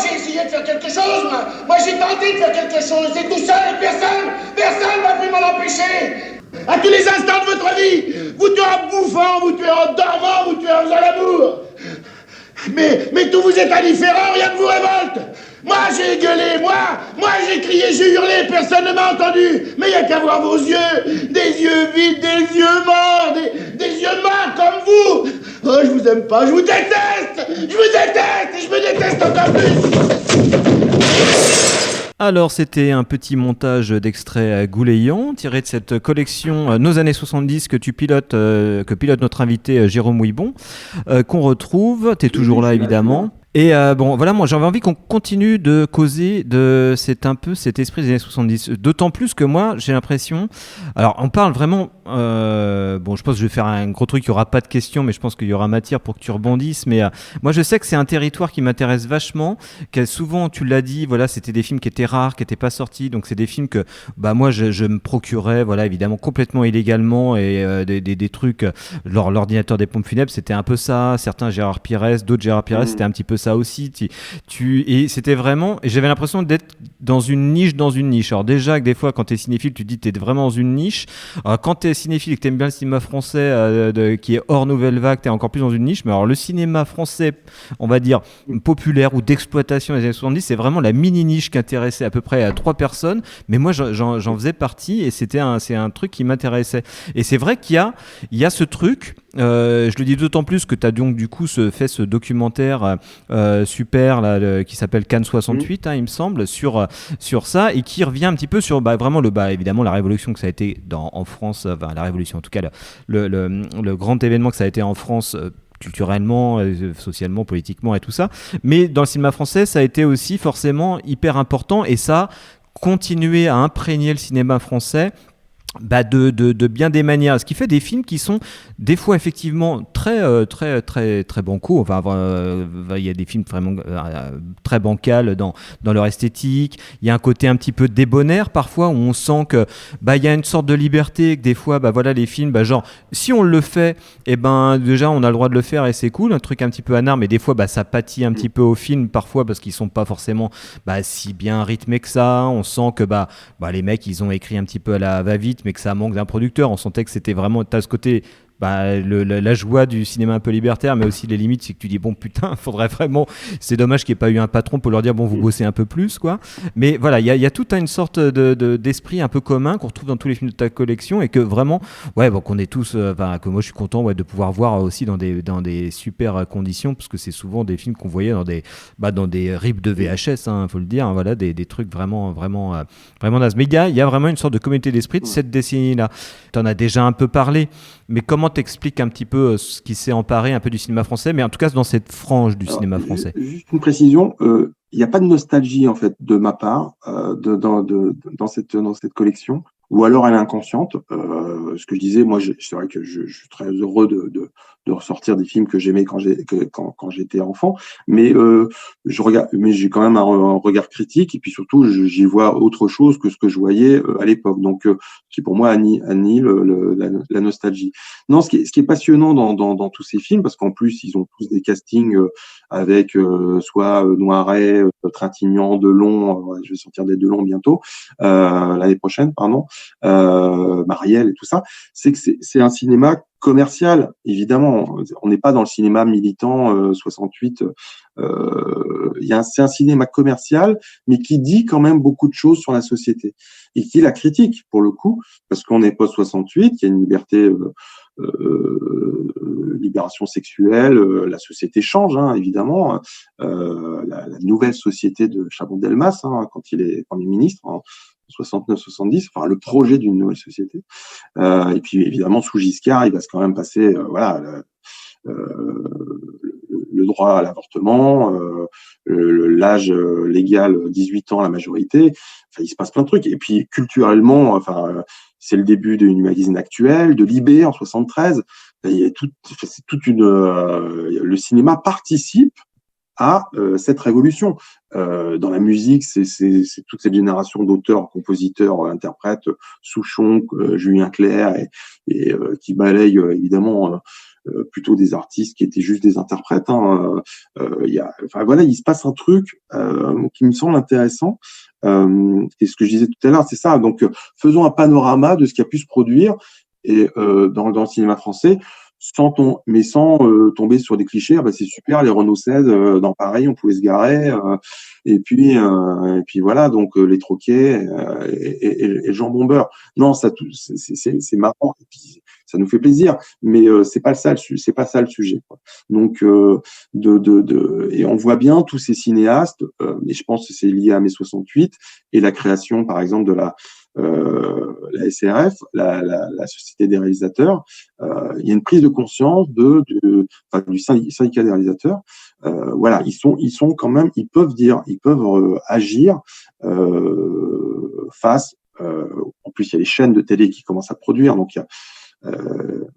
j'ai essayé de faire quelque chose, moi j'ai tenté de faire quelque chose, et tout seul, personne m'a pu m'en empêcher. À tous les instants de votre vie, vous tuez en bouffant, vous tuez en dormant, vous tuez en faisant l'amour. Mais tout vous est indifférent, rien ne vous révolte. Moi j'ai gueulé, moi j'ai crié, j'ai hurlé, personne ne m'a entendu. Mais il n'y a qu'à voir vos yeux, des yeux vides, des yeux morts, des yeux morts comme vous. Oh, je vous aime pas, je vous déteste, et je me déteste encore plus.
Alors, c'était un petit montage d'extraits goulayants tiré de cette collection Nos années 70 que pilote notre invité Jérôme Ouibon, qu'on retrouve. T'es toujours là, évidemment. Et bon, voilà, moi j'avais envie qu'on continue de causer de cet esprit des années 70. D'autant plus que moi, j'ai l'impression... Alors, on parle vraiment... bon, je pense que je vais faire un gros truc, il n'y aura pas de questions, mais je pense qu'il y aura matière pour que tu rebondisses. Mais moi, je sais que c'est un territoire qui m'intéresse vachement, que souvent, tu l'as dit, voilà, c'était des films qui étaient rares, qui n'étaient pas sortis. Donc, c'est des films que moi, je me procurais, voilà, évidemment, complètement illégalement. Et des trucs, l'ordinateur des pompes funèbres, c'était un peu ça. Certains Gérard Pires, d'autres Gérard Pires, c'était un petit peu ça aussi. Et c'était vraiment... Et j'avais l'impression d'être dans une niche. Alors déjà, que des fois, quand t'es cinéphile, tu te dis que t'es vraiment dans une niche. Alors, quand t'es cinéphile et que t'aimes bien le cinéma français qui est hors nouvelle vague, t'es encore plus dans une niche. Mais alors, le cinéma français, on va dire, populaire ou d'exploitation des années 70, c'est vraiment la mini-niche qui intéressait à peu près à 3 personnes. Mais moi, j'en faisais partie et c'est un truc qui m'intéressait. Et c'est vrai qu'il y a ce truc... je le dis d'autant plus que tu as donc du coup fait ce documentaire super là, qui s'appelle Cannes 68, il me semble, sur ça, et qui revient un petit peu sur vraiment évidemment la révolution que ça a été en France, la révolution en tout cas le grand événement que ça a été en France culturellement, socialement, politiquement et tout ça. Mais dans le cinéma français, ça a été aussi forcément hyper important, et ça a continué à imprégner le cinéma français de bien des manières, ce qui fait des films qui sont des fois effectivement très bancaux. Enfin, il y a des films vraiment très bancals dans leur esthétique. Il y a un côté un petit peu débonnaire parfois, où on sent que il y a une sorte de liberté, que des fois voilà, les films genre si on le fait, déjà on a le droit de le faire et c'est cool, un truc un petit peu anard, mais des fois ça pâtit un petit peu au film parfois parce qu'ils sont pas forcément si bien rythmés que ça. On sent que les mecs ils ont écrit un petit peu à la va-vite, mais que ça manque d'un producteur. On sentait que c'était vraiment, t'as ce côté la joie du cinéma un peu libertaire, mais aussi les limites, c'est que tu dis bon putain, faudrait vraiment, c'est dommage qu'il n'y ait pas eu un patron pour leur dire bon, vous bossez un peu plus quoi. Mais voilà, il y a toute une sorte d'esprit un peu commun qu'on retrouve dans tous les films de ta collection, et que vraiment qu'on est tous, que moi je suis content de pouvoir voir aussi dans des super conditions, parce que c'est souvent des films qu'on voyait dans des rips de VHS, faut le dire, voilà, des trucs vraiment nazes. Mais il y a vraiment une sorte de communauté d'esprit de cette décennie-là. T'en as déjà un peu parlé, mais comment t'expliques un petit peu ce qui s'est emparé un peu du cinéma français, mais en tout cas dans cette frange du cinéma français?
Juste une précision, il n'y a pas de nostalgie en fait de ma part dans cette collection, ou alors elle est inconsciente. Ce que je disais, moi, c'est vrai que je suis très heureux de ressortir des films que j'aimais quand j'étais enfant, mais je regarde, mais j'ai quand même un regard critique, et puis surtout j'y vois autre chose que ce que je voyais à l'époque, donc qui pour moi annihile la nostalgie. Non, ce qui est passionnant dans tous ces films, parce qu'en plus ils ont tous des castings avec soit Noiret, Trintignant, Delon, je vais sortir des Delon bientôt, l'année prochaine, pardon, Marielle et tout ça, c'est que c'est un cinéma commercial, évidemment. On n'est pas dans le cinéma militant 68. C'est un cinéma commercial, mais qui dit quand même beaucoup de choses sur la société, et qui la critique pour le coup, parce qu'on est post-68, il y a une liberté libération sexuelle, la société change, hein, évidemment. La nouvelle société de Chaban-Delmas, hein, quand il est Premier ministre, en 69-70, enfin le projet d'une nouvelle société. Et puis évidemment, sous Giscard, il va quand même passer, le droit à l'avortement, l'âge légal 18 ans, la majorité. Enfin, il se passe plein de trucs. Et puis culturellement, enfin, c'est le début du magazine Actuel, de Libé en 73. Il y a c'est toute une. Le cinéma participe à cette révolution. Dans la musique, c'est toute cette génération d'auteurs, compositeurs, interprètes, Souchon, Julien Clerc, et qui balayent évidemment plutôt des artistes qui étaient juste des interprètes. Hein. Enfin voilà, il se passe un truc qui me semble intéressant. Et ce que je disais tout à l'heure, c'est ça. Donc, faisons un panorama de ce qui a pu se produire et dans le cinéma français, sans tomber sur des clichés. Ah bah c'est super, les Renault 16 dans Paris, on pouvait se garer. Et puis voilà, donc les troquets et le jambon beurre. Non, ça, c'est marrant. Et puis, ça nous fait plaisir, mais c'est pas ça le sujet. Quoi. Donc, et on voit bien tous ces cinéastes. Et je pense que c'est lié à mai 68 et la création, par exemple, de la SRF, la Société des réalisateurs. Il y a une prise de conscience du syndicat des réalisateurs. Voilà, ils sont quand même, ils peuvent agir face. En plus, il y a les chaînes de télé qui commencent à produire, donc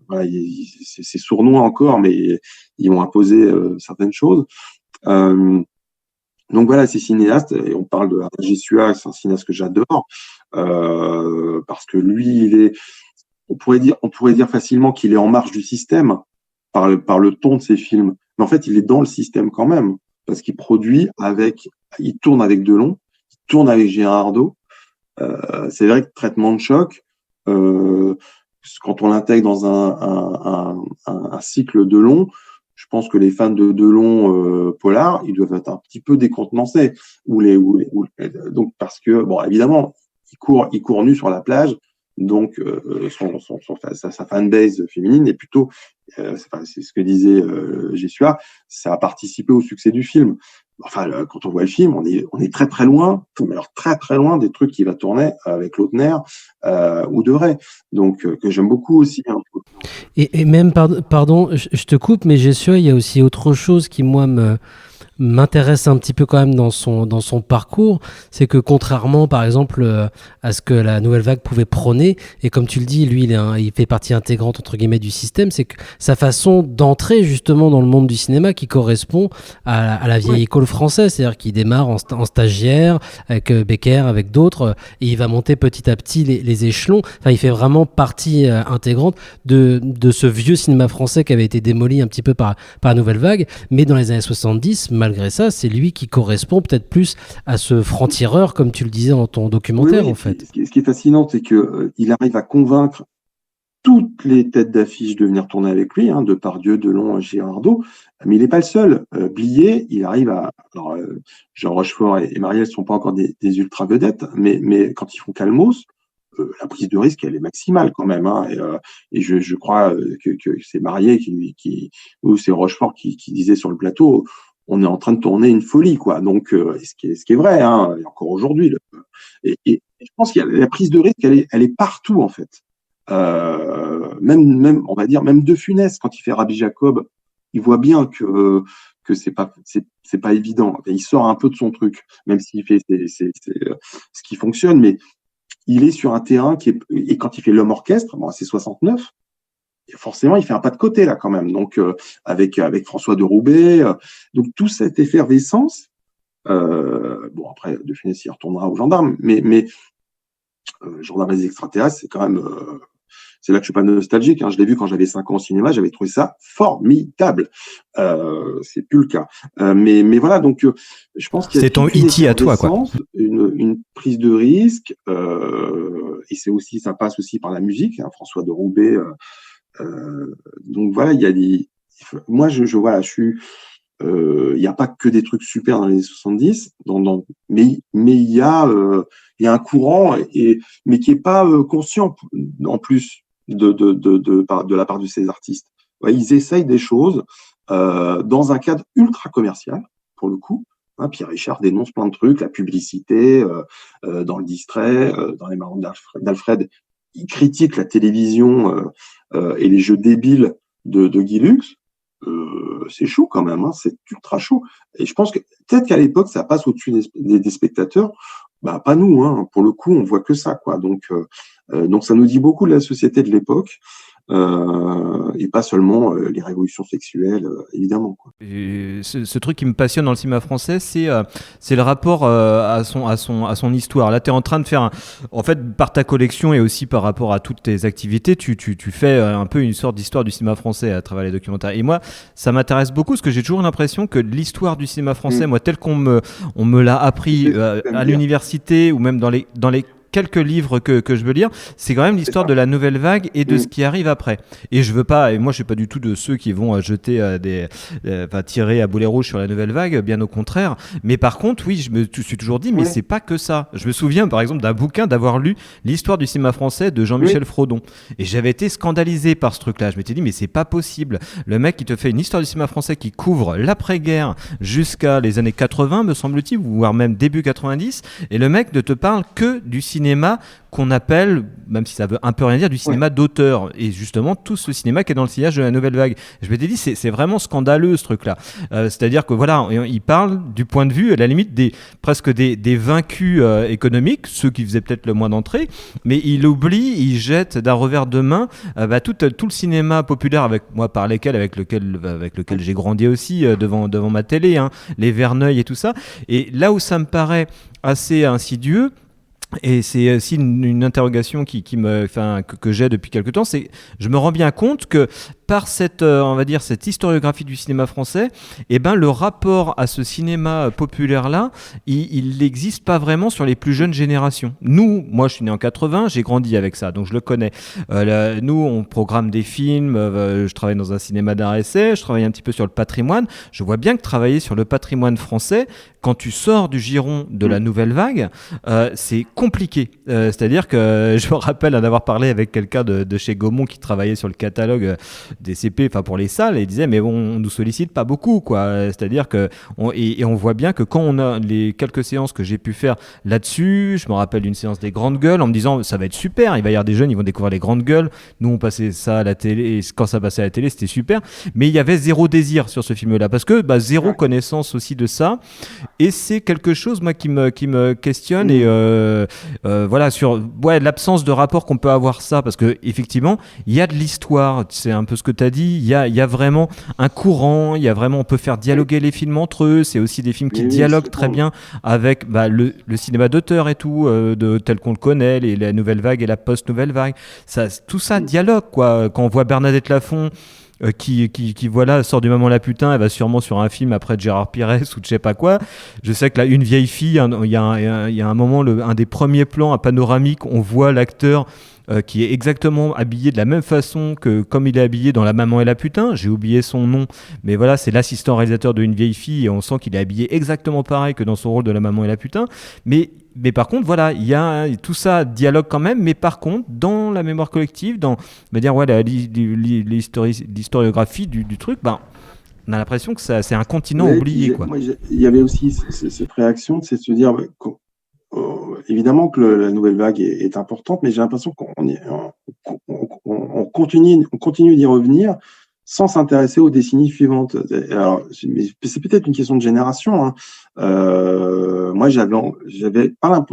voilà, c'est sournois encore, mais ils vont imposer certaines choses. Donc voilà, ces cinéastes, et on parle de Hervé Suard, c'est un cinéaste que j'adore, parce que lui, on pourrait dire facilement qu'il est en marge du système par le ton de ses films, mais en fait, il est dans le système quand même, parce qu'il il tourne avec Delon, il tourne avec Girardot. C'est vrai que Traitement de choc, quand on l'intègre dans un cycle Delon, je pense que les fans de Delon Polar, ils doivent être un petit peu décontenancés. Donc parce que bon, évidemment, il court nu sur la plage, donc sa fanbase féminine est plutôt, c'est ce que disait Jesua, ça a participé au succès du film. Enfin, quand on voit le film, on est très très loin, alors très très loin des trucs qui va tourner avec Lautner ou De Ray, donc que j'aime beaucoup aussi. Hein.
Et même, pardon, je te coupe, mais Jesua, il y a aussi autre chose qui, moi, m'intéresse un petit peu quand même dans son parcours, c'est que contrairement par exemple à ce que la Nouvelle Vague pouvait prôner, et comme tu le dis, lui il fait partie intégrante entre guillemets du système, c'est que sa façon d'entrer justement dans le monde du cinéma qui correspond à la vieille école française, c'est-à-dire qu'il démarre en stagiaire avec Becker, avec d'autres, et il va monter petit à petit les échelons. Enfin, il fait vraiment partie intégrante de ce vieux cinéma français qui avait été démoli un petit peu par la Nouvelle Vague, mais dans les années 70, malgré ça, c'est lui qui correspond peut-être plus à ce franc-tireur, comme tu le disais dans ton documentaire, en fait.
Ce qui est fascinant, c'est qu'il arrive à convaincre toutes les têtes d'affiche de venir tourner avec lui, hein, Depardieu, Delon, Girardot, mais il n'est pas le seul. Blier, il arrive à... Alors, Jean Rochefort et Marielle ne sont pas encore des ultra-vedettes, mais quand ils font Calmos, la prise de risque, elle est maximale quand même. Hein, et je crois que c'est Marielle ou c'est Rochefort qui disait sur le plateau, on est en train de tourner une folie, quoi. Donc, ce qui est vrai, hein, et encore aujourd'hui. Et je pense qu'il y a la prise de risque, elle est partout, en fait. Même, on va dire, même De Funès, quand il fait Rabbi Jacob, il voit bien que c'est pas évident. Il sort un peu de son truc, même s'il fait ce qui fonctionne, mais il est sur un terrain et quand il fait L'Homme Orchestre, bon, c'est 69, et forcément, il fait un pas de côté, là, quand même. Donc, avec François de Roubaix, donc toute cette effervescence, bon, après, De Funès, il retournera aux gendarmes, mais Gendarmes et les extraterrestres, c'est quand même, c'est là que je suis pas nostalgique, hein. Je l'ai vu quand j'avais 5 ans au cinéma, j'avais trouvé ça formidable. C'est plus le cas. Mais voilà, donc, je pense qu'il y a
c'est ton E.T. à toi, quoi.
Une prise de risque, et ça passe aussi par la musique, hein, François de Roubaix, donc voilà, il y a moi voilà, je suis, il n'y a pas que des trucs super dans les années 70, mais il y a un courant mais qui est pas conscient en plus. de la part de ces artistes. Ouais, ils essayent des choses dans un cadre ultra commercial, pour le coup. Hein, Pierre Richard dénonce plein de trucs, la publicité, dans le distrait, dans les marrons d'Alfred, il critique la télévision et les jeux débiles de Guy Lux. C'est chaud quand même, hein, c'est ultra chaud. Et je pense que peut-être qu'à l'époque, ça passe au-dessus des spectateurs. Bah, pas nous, hein. Pour le coup, on voit que ça, quoi. Donc ça nous dit beaucoup de la société de l'époque. Et pas seulement les révolutions sexuelles, évidemment, quoi.
Et ce truc qui me passionne dans le cinéma français, c'est le rapport à son histoire. Là, tu es en train de faire, en fait, par ta collection et aussi par rapport à toutes tes activités, tu fais un peu une sorte d'histoire du cinéma français à travers les documentaires. Et moi, ça m'intéresse beaucoup parce que j'ai toujours l'impression que l'histoire du cinéma français, moi, tel qu'on me l'a appris à l'université ou même dans les quelques livres que je veux lire, c'est quand même l'histoire de la nouvelle vague et de ce qui arrive après. Et je veux pas, et moi je suis pas du tout de ceux qui vont jeter tirer à boulet rouge sur la nouvelle vague, bien au contraire. Mais par contre, oui, je me suis toujours dit, mais c'est pas que ça. Je me souviens par exemple d'un bouquin, d'avoir lu l'histoire du cinéma français de Jean-Michel Frodon. Et j'avais été scandalisé par ce truc-là. Je m'étais dit, mais c'est pas possible. Le mec qui te fait une histoire du cinéma français qui couvre l'après-guerre jusqu'à les années 80, me semble-t-il, voire même début 90, et le mec ne te parle que du cinéma qu'on appelle, même si ça veut un peu rien dire, du cinéma d'auteur. Et justement, tout ce cinéma qui est dans le sillage de la nouvelle vague. Je m'étais dit, c'est vraiment scandaleux ce truc-là. C'est-à-dire que voilà, il parle du point de vue, à la limite, presque des vaincus économiques, ceux qui faisaient peut-être le moins d'entrée, mais il oublie, il jette d'un revers de main tout le cinéma populaire avec lequel j'ai grandi aussi devant ma télé, hein, les Verneuil et tout ça. Et là où ça me paraît assez insidieux, et c'est aussi une interrogation que j'ai depuis quelque temps, c'est je me rends bien compte que par cette historiographie du cinéma français, le rapport à ce cinéma populaire-là, il n'existe pas vraiment sur les plus jeunes générations. Moi je suis né en 80, j'ai grandi avec ça, donc je le connais. Nous, on programme des films, je travaille dans un cinéma d'art essai, je travaille un petit peu sur le patrimoine. Je vois bien que travailler sur le patrimoine français, quand tu sors du giron de la nouvelle vague, c'est compliqué. C'est-à-dire que je me rappelle d'avoir parlé avec quelqu'un de chez Gaumont qui travaillait sur le catalogue des CP, pour les salles, et il disait mais bon, on nous sollicite pas beaucoup, quoi. C'est-à-dire que on voit bien que quand on a les quelques séances que j'ai pu faire là-dessus, je me rappelle d'une séance des grandes gueules en me disant ça va être super, il va y avoir des jeunes, ils vont découvrir les grandes gueules. Nous on passait ça à la télé, et quand ça passait à la télé c'était super, mais il y avait zéro désir sur ce film-là parce que zéro connaissance aussi de ça, et c'est quelque chose moi qui me questionne et voilà sur l'absence de rapport qu'on peut avoir ça, parce que effectivement il y a de l'histoire, c'est un peu ce que tu as dit, il y a vraiment un courant, il y a vraiment, on peut faire dialoguer les films entre eux, c'est aussi des films qui dialoguent très bien avec le cinéma d'auteur et tout, tel qu'on le connaît, la nouvelle vague et la post-nouvelle vague, tout ça dialogue, quoi. Quand on voit Bernadette Lafont qui sort du Maman la putain, elle va sûrement sur un film après de Gérard Pires ou de je sais pas quoi. Je sais que là, Une vieille fille, il y a un moment, un des premiers plans, un panoramique, on voit l'acteur qui est exactement habillé de la même façon que comme il est habillé dans La Maman et la putain. J'ai oublié son nom, mais voilà, c'est l'assistant réalisateur de Une vieille fille et on sent qu'il est habillé exactement pareil que dans son rôle de La Maman et la putain. Mais par contre, voilà, il y a tout ça dialogue quand même, mais par contre, dans la mémoire collective, dans l'historiographie du truc, on a l'impression que c'est un continent oublié, quoi.
Il y avait aussi cette réaction, c'est de se dire, évidemment que la nouvelle vague est importante, mais j'ai l'impression qu'on continue d'y revenir sans s'intéresser aux décennies suivantes. Alors, c'est peut-être une question de génération, hein. Moi, j'avais pas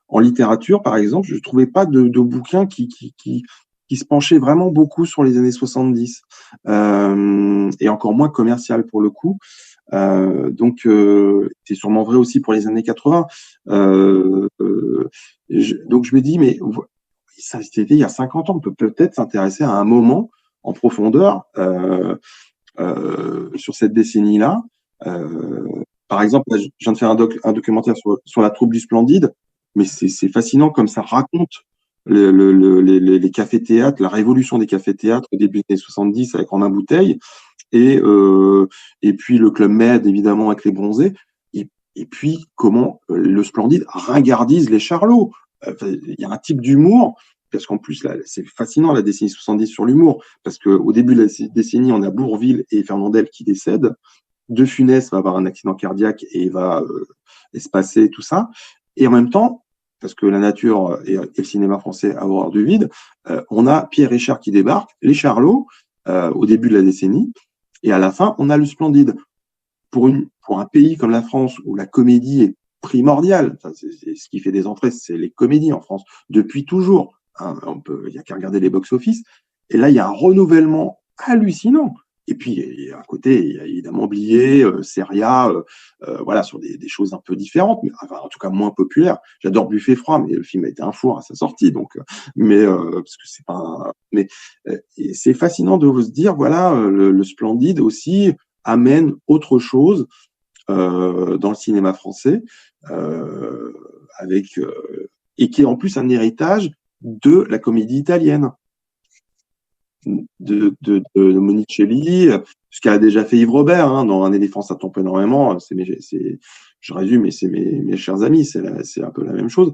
en littérature, par exemple, je trouvais pas de bouquins qui se penchait vraiment beaucoup sur les années 70, et encore moins commercial pour le coup. Donc, c'est sûrement vrai aussi pour les années 80. Donc, je me dis, mais ça, c'était il y a 50 ans, on peut peut-être s'intéresser à un moment en profondeur sur cette décennie-là. Par exemple, là, je viens de faire un documentaire sur la troupe du Splendide, mais c'est fascinant comme ça raconte les cafés-théâtres, la révolution des cafés-théâtres au début des années 70 avec Romain Bouteille, et puis le Club Med, évidemment, avec les Bronzés, et puis comment le Splendide ringardise les charlots. Il y a un type d'humour parce qu'en plus, là, c'est fascinant la décennie 70 sur l'humour, parce qu'au début de la décennie, on a Bourvil et Fernandel qui décèdent. De Funès va avoir un accident cardiaque et il va espacer tout ça. Et en même temps, parce que la nature et le cinéma français a horreur du vide, on a Pierre Richard qui débarque, les Charlots, au début de la décennie, et à la fin, on a le Splendide. Pour un pays comme la France, où la comédie est primordiale, enfin, c'est ce qui fait des entrées, c'est les comédies en France, depuis toujours. Hein, il n'y a qu'à regarder les box-office. Et là, il y a un renouvellement hallucinant. Et puis, à côté, il y a évidemment Blier, Seria, voilà, sur des choses un peu différentes, mais enfin, en tout cas moins populaires. J'adore Buffet froid, mais le film a été un four à sa sortie, donc, parce que c'est pas mais c'est fascinant de se dire, voilà, le Splendide aussi amène autre chose dans le cinéma français, avec et qui est en plus un héritage de la comédie italienne. De Monicelli, ce qu'a déjà fait Yves Robert, hein, dans Un éléphant ça tombe énormément, je résume, mais c'est mes chers amis, c'est un peu la même chose.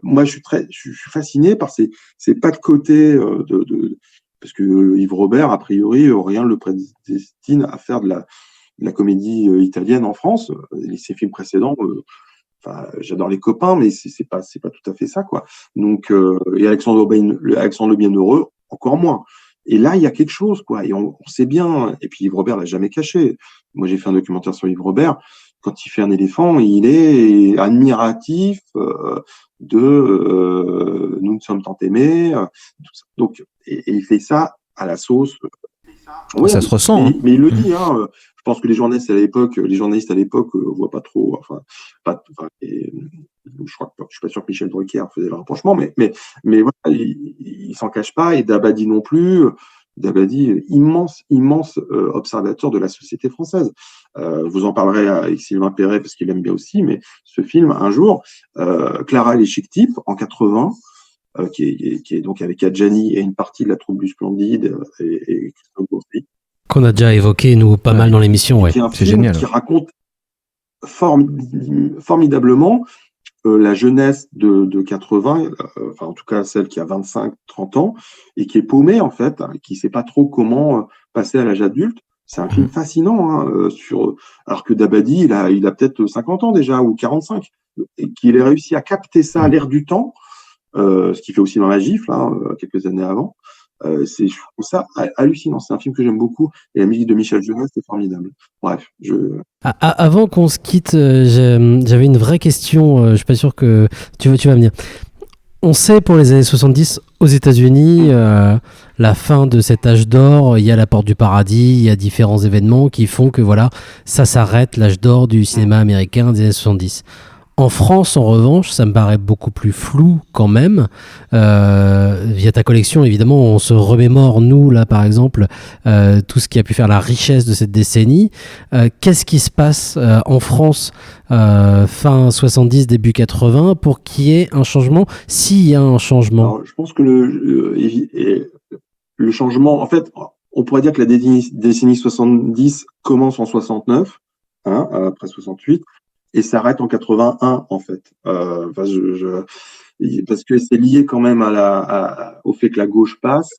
Moi, je suis fasciné par ces pas de côté parce que Yves Robert, a priori, rien ne le prédestine à faire de la comédie italienne en France. Ses films précédents, enfin, j'adore Les Copains, mais c'est pas tout à fait ça, quoi. Donc, et Alexandre le Bienheureux, encore moins. Et là, il y a quelque chose, quoi. Et on sait bien. Et puis Yves Robert l'a jamais caché. Moi, j'ai fait un documentaire sur Yves Robert. Quand il fait Un éléphant, il est admiratif de Nous ne sommes tant aimés. Tout ça. Donc, et il fait ça à la sauce.
Ouais, ça se ressent.
Mais il le dit. Hein. Je pense que les journalistes à l'époque voient pas trop. Je suis pas sûr que Michel Drucker faisait le rapprochement, mais voilà, il s'en cache pas, et Dabadi non plus. Dabadi, immense observateur de la société française. Vous en parlerez avec Sylvain Perret parce qu'il aime bien aussi, mais ce film, un jour, Clara et les Chic Types en 80, qui est donc avec Adjani et une partie de la troupe du Splendide et Christophe Beaufry.
Qu'on a déjà évoqué, nous, pas mal dans l'émission, ouais.
C'est génial. Qui raconte formidablement la jeunesse de 80, enfin en tout cas celle qui a 25-30 ans, et qui est paumée en fait, hein, qui ne sait pas trop comment passer à l'âge adulte. C'est un film fascinant, hein, alors que Dabadi, il a peut-être 50 ans déjà, ou 45, et qu'il ait réussi à capter ça à l'ère du temps, ce qu'il fait aussi dans La Gifle, hein, quelques années avant. Je trouve ça hallucinant. C'est un film que j'aime beaucoup, et la musique de Michel Jonas, c'est formidable. Bref,
Avant qu'on se quitte, j'avais une vraie question. Je suis pas sûr que tu vas venir. On sait pour les années 70 aux États-Unis, la fin de cet âge d'or, il y a la Porte du Paradis, il y a différents événements qui font que voilà, ça s'arrête, l'âge d'or du cinéma américain des années 70. En France, en revanche, ça me paraît beaucoup plus flou quand même. Via ta collection, évidemment, on se remémore, nous, là, par exemple, tout ce qui a pu faire la richesse de cette décennie. Qu'est-ce qui se passe en France fin 70, début 80, pour qu'il y ait un changement, s'il y a un changement?
Alors, je pense que le changement, en fait, on pourrait dire que la décennie 70 commence en 69, hein, après 68, et s'arrête en 81 en fait, parce que c'est lié quand même au fait que la gauche passe,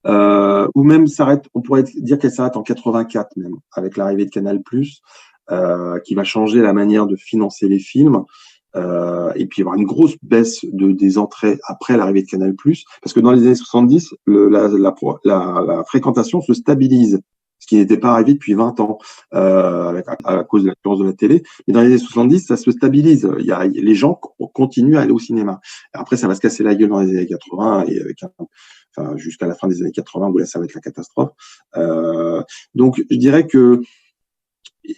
ou même on pourrait dire qu'elle s'arrête en 84 même, avec l'arrivée de Canal+, qui va changer la manière de financer les films, et puis il y aura une grosse baisse des entrées après l'arrivée de Canal+, parce que dans les années 70, la fréquentation se stabilise, ce qui n'était pas arrivé depuis 20 ans, à cause de l'influence de la télé. Mais dans les années 70, ça se stabilise. Les gens continuent à aller au cinéma. Après, ça va se casser la gueule dans les années 80, et jusqu'à la fin des années 80, où là, ça va être la catastrophe. Donc, je dirais que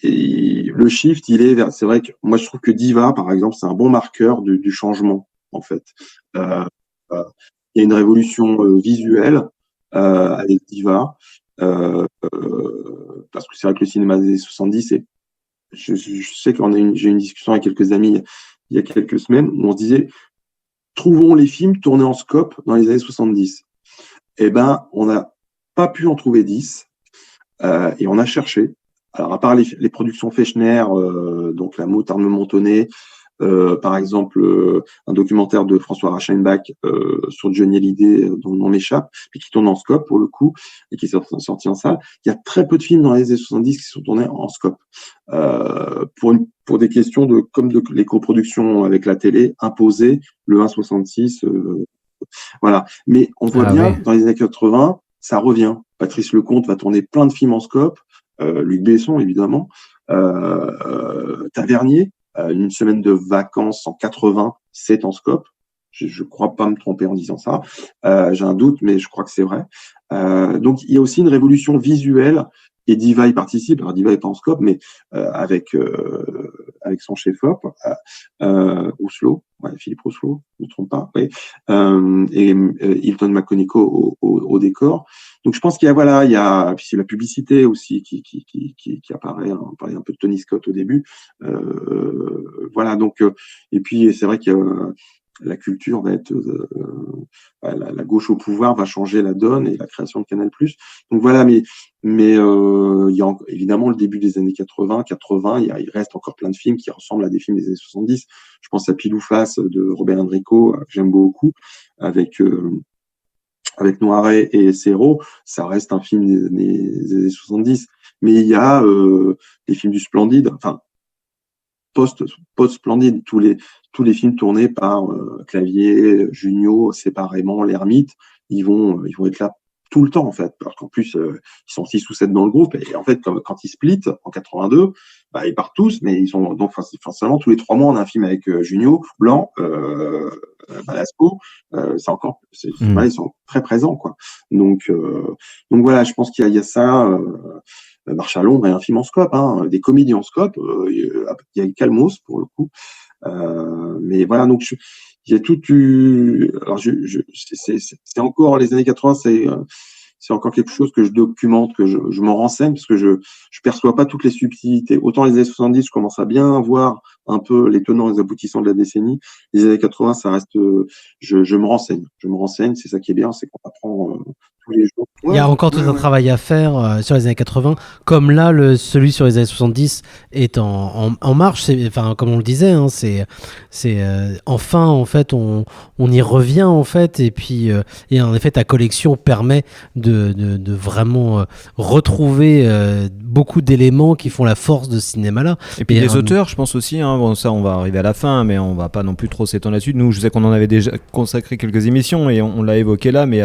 le shift, c'est vrai que moi, je trouve que Diva, par exemple, c'est un bon marqueur du changement, en fait. Il y a une révolution visuelle avec Diva. Parce que c'est vrai que le cinéma des années 70, je sais que j'ai eu une discussion avec quelques amis il y a quelques semaines où on se disait, trouvons les films tournés en scope dans les années 70. Eh ben, on n'a pas pu en trouver 10, et on a cherché. Alors, à part les productions Fechner, donc La Moutarde me montonnait, par exemple un documentaire de François Rachenbach sur Johnny Hallyday dont le nom m'échappe, puis qui tourne en scope pour le coup et qui est sorti en salle. Il y a très peu de films dans les années 70 qui sont tournés en scope pour des questions comme les coproductions avec la télé imposées, le 1,66. Voilà. Mais on voit bien, dans les années 80, ça revient. Patrice Lecomte va tourner plein de films en scope, Luc Besson, évidemment, Tavernier, Une semaine de vacances en 80, c'est en scope. Je crois pas me tromper en disant ça. J'ai un doute, mais je crois que c'est vrai. Donc, il y a aussi une révolution visuelle et Diva y participe. Alors, Diva est pas en scope, mais avec son chef-op, Rousselot, Philippe Rousselot, je ne me trompe pas, et Hilton McConico au décor. Donc, je pense qu'il y a, puis c'est la publicité aussi qui apparaît. On parlait un peu de Tony Scott au début. Voilà, donc, et puis c'est vrai qu'il y a la culture va être la gauche au pouvoir va changer la donne et la création de Canal+. Donc voilà, mais il y a évidemment le début des années 80, il reste encore plein de films qui ressemblent à des films des années 70. Je pense à Pile ou Face de Robert Enrico, que j'aime beaucoup, avec Noiret et Serrault. Ça reste un film des années 70. Mais il y a les films du Splendide, enfin post-Splendide, tous les films tournés par Clavier, Junio, séparément, l'Ermite, ils vont être là tout le temps, en fait. Alors qu'en plus, ils sont 6 ou 7 dans le groupe. Et en fait, quand ils splittent, en 82, ils partent tous, mais ils sont, donc, forcément, tous les 3 mois, on a un film avec Junio, Blanc, Balasco, ils sont très présents, quoi. Donc voilà, je pense qu'il y a ça, Marche à l'ombre et un film en scope, des comédies en scope, il y a Calmos, pour le coup. Mais voilà, donc il y a tout alors c'est encore les années 80, c'est encore quelque chose que je documente, que je m'en renseigne, parce que je perçois pas toutes les subtilités. Autant les années 70, je commence à bien voir un peu les tenants et les aboutissants de la décennie. Les années 80, ça reste, je me renseigne. C'est ça qui est bien, c'est qu'on apprend tous les jours.
Il y a encore tout un travail à faire sur les années 80, comme là, celui sur les années 70 est en marche. Enfin, comme on le disait, enfin, en fait, on y revient, en fait, et puis, et en effet, ta collection permet de vraiment retrouver beaucoup d'éléments qui font la force de ce cinéma-là.
Et puis les auteurs, je pense aussi, bon, ça, on va arriver à la fin, mais on va pas non plus trop s'étendre là-dessus. Nous, je sais qu'on en avait déjà consacré quelques émissions et on l'a évoqué là, mais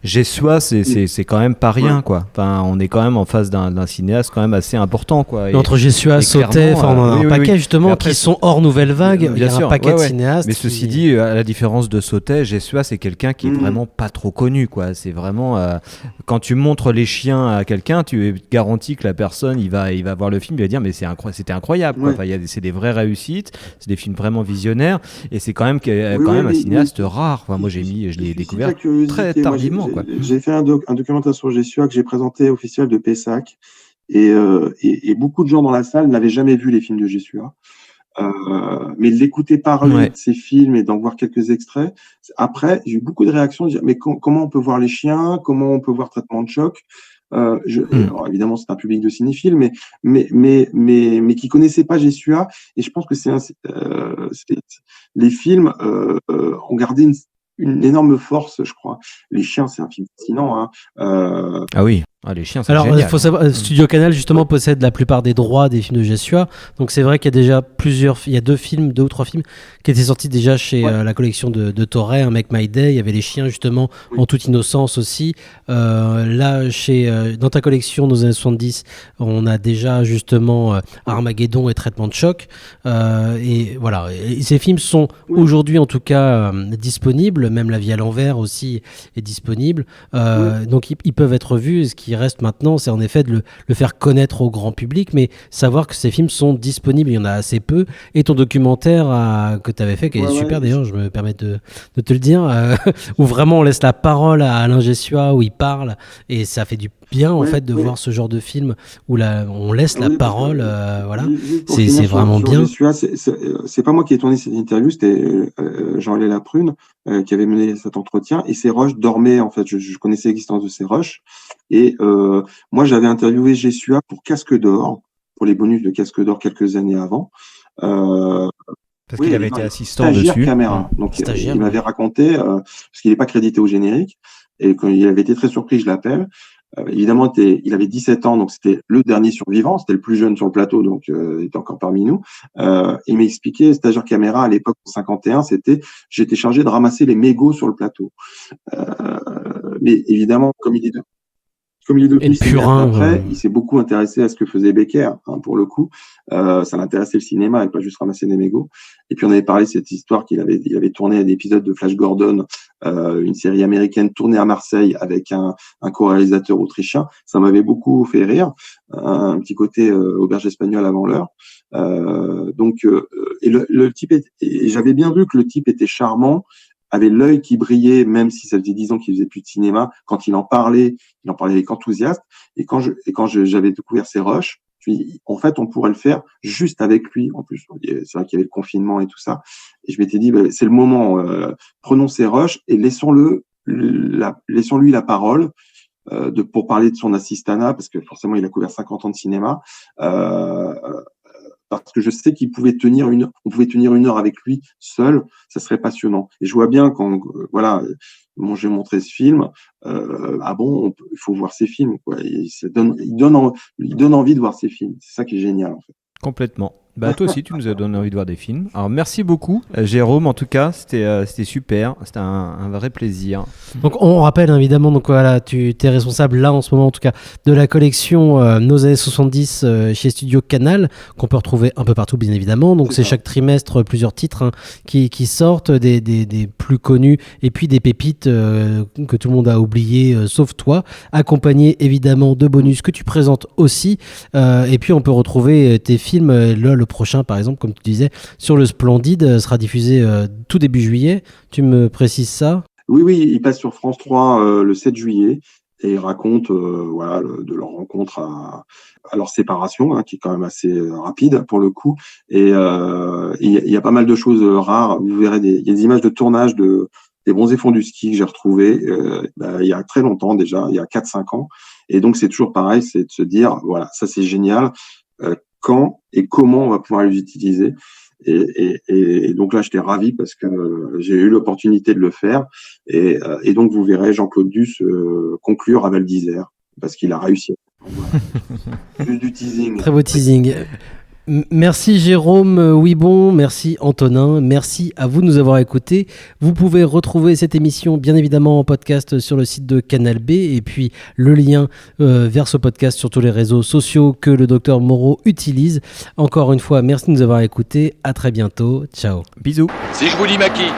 Gessua, c'est quand même pas rien, quoi. Enfin, on est quand même en face d'un cinéaste quand même assez important, quoi.
Entre Gessua, Sautet, on en a un paquet justement qui sont hors nouvelle vague. Il y a un paquet de cinéastes.
Mais ceci dit, à la différence de Sautet, Gessua, c'est quelqu'un qui est vraiment pas trop connu, quoi. C'est vraiment quand tu montres Les Chiens à quelqu'un, tu es garanti que la personne, il va voir le film, il va dire mais c'était incroyable, quoi. Enfin, c'est des vraies réussites, c'est des films vraiment visionnaires, et c'est quand même un cinéaste rare. Enfin, moi, je l'ai découvert très tardivement, quoi.
J'ai fait un documentaire sur Gessua que j'ai présenté au Festival de Pessac, et beaucoup de gens dans la salle n'avaient jamais vu les films de Gessua. Mais de l'écouter parler de ces films et d'en voir quelques extraits. Après, j'ai eu beaucoup de réactions de dire mais comment on peut voir Les Chiens, comment on peut voir Traitement de choc. Alors évidemment, c'est un public de cinéphiles, mais qui connaissait pas Gessua. Et je pense que les films ont gardé une énorme force, je crois. Les Chiens, c'est un film fascinant.
Ah oui. Les Chiens, c'est
alors,
génial.
il faut savoir, Studio Canal justement possède la plupart des droits des films de Gessua, donc c'est vrai qu'il y a déjà il y a 2 ou 3 films qui étaient sortis déjà chez la collection de Torre, Un Make My Day. Il y avait Les Chiens justement en toute innocence aussi. Là, dans ta collection nos années 70, on a déjà justement Armageddon et Traitement de choc. Et voilà, et ces films sont aujourd'hui en tout cas disponibles. Même La Vie à l'envers aussi est disponible. Donc ils peuvent être vus. Ce qui reste maintenant, c'est en effet de le faire connaître au grand public, mais savoir que ces films sont disponibles, il y en a assez peu. Et ton documentaire que tu avais fait, qui est super d'ailleurs, je me permets de te le dire, où vraiment on laisse la parole à Alain Gessua, où il parle, et ça fait du bien en fait de voir ce genre de film où on laisse la parole, voilà, c'est vraiment bien.
Gessua, c'est pas moi qui ai tourné cette interview, c'était Jean-Élie Laprune qui avait mené cet entretien, et ces rushs dormaient en fait. Je connaissais l'existence de ces rushs, et moi j'avais interviewé Gessua pour Casque d'Or, pour les bonus de Casque d'Or quelques années avant.
Parce qu'il avait été assistant
stagiaire
dessus.
caméra. Donc,
Stagiaire,
il m'avait raconté, parce qu'il n'est pas crédité au générique, et quand il avait été très surpris, je l'appelle. Évidemment, il avait 17 ans, donc c'était le dernier survivant, c'était le plus jeune sur le plateau, donc il était encore parmi nous. Il m'a expliqué, stagiaire caméra, à l'époque, en 51, j'étais chargé de ramasser les mégots sur le plateau. Mais évidemment, comme il est devenu
purin,
après, il s'est beaucoup intéressé à ce que faisait Becker, pour le coup. Ça l'intéressait le cinéma et pas juste ramasser des mégots. Et puis on avait parlé de cette histoire il avait tourné un épisode de Flash Gordon, une série américaine tournée à Marseille avec un co-réalisateur autrichien. Ça m'avait beaucoup fait rire, un petit côté auberge espagnole avant l'heure. Et le type et j'avais bien vu que le type était charmant, avait l'œil qui brillait, même si ça faisait 10 ans qu'il faisait plus de cinéma. Quand il en parlait avec enthousiasme. Et quand j'avais découvert ses rushs, je me dis, en fait, on pourrait le faire juste avec lui. En plus, c'est vrai qu'il y avait le confinement et tout ça. Et je m'étais dit, c'est le moment. Prenons ses rushs et laissons-lui la parole pour parler de son assistanat, parce que forcément, il a couvert 50 ans de cinéma. Parce que je sais qu'il pouvait tenir on pouvait tenir une heure avec lui seul, ça serait passionnant. Et je vois bien quand, j'ai montré ce film, il faut voir ces films, quoi. Il donne envie de voir ces films. C'est ça qui est génial, en fait.
Complètement. Toi aussi, tu nous as donné envie de voir des films. Alors, merci beaucoup, Jérôme. En tout cas, c'était super. C'était un vrai plaisir.
Donc, on rappelle évidemment, donc voilà, tu es responsable là en ce moment, en tout cas, de la collection Nos années 70 chez Studio Canal, qu'on peut retrouver un peu partout, bien évidemment. Donc, c'est chaque trimestre plusieurs titres qui sortent, des plus connus, et puis des pépites que tout le monde a oubliées, sauf toi, accompagnés évidemment de bonus que tu présentes aussi. Et puis, on peut retrouver tes films là, le prochain, par exemple, comme tu disais, sur le Splendide, sera diffusé tout début juillet. Tu me précises ça ?
Oui, il passe sur France 3 le 7 juillet et il raconte de leur rencontre à leur séparation, qui est quand même assez rapide pour le coup. Et il y a pas mal de choses rares. Vous verrez, il y a des images de tournage des bronzés fonds du ski que j'ai retrouvés il y a très longtemps déjà, il y a 4-5 ans. Et donc, c'est toujours pareil, c'est de se dire, voilà, ça c'est génial. Quand et comment on va pouvoir les utiliser. Et donc là, j'étais ravi parce que j'ai eu l'opportunité de le faire. Et donc, vous verrez Jean-Claude Duss conclure à Val d'Isère parce qu'il a réussi. Juste du teasing.
Très beau teasing. Merci Jérôme Ouibon, merci Antonin, merci à vous de nous avoir écoutés. Vous pouvez retrouver cette émission bien évidemment en podcast sur le site de Canal B et puis le lien vers ce podcast sur tous les réseaux sociaux que le docteur Moreau utilise. Encore une fois, merci de nous avoir écoutés. À très bientôt. Ciao.
Bisous.
Si je vous dis Maquis,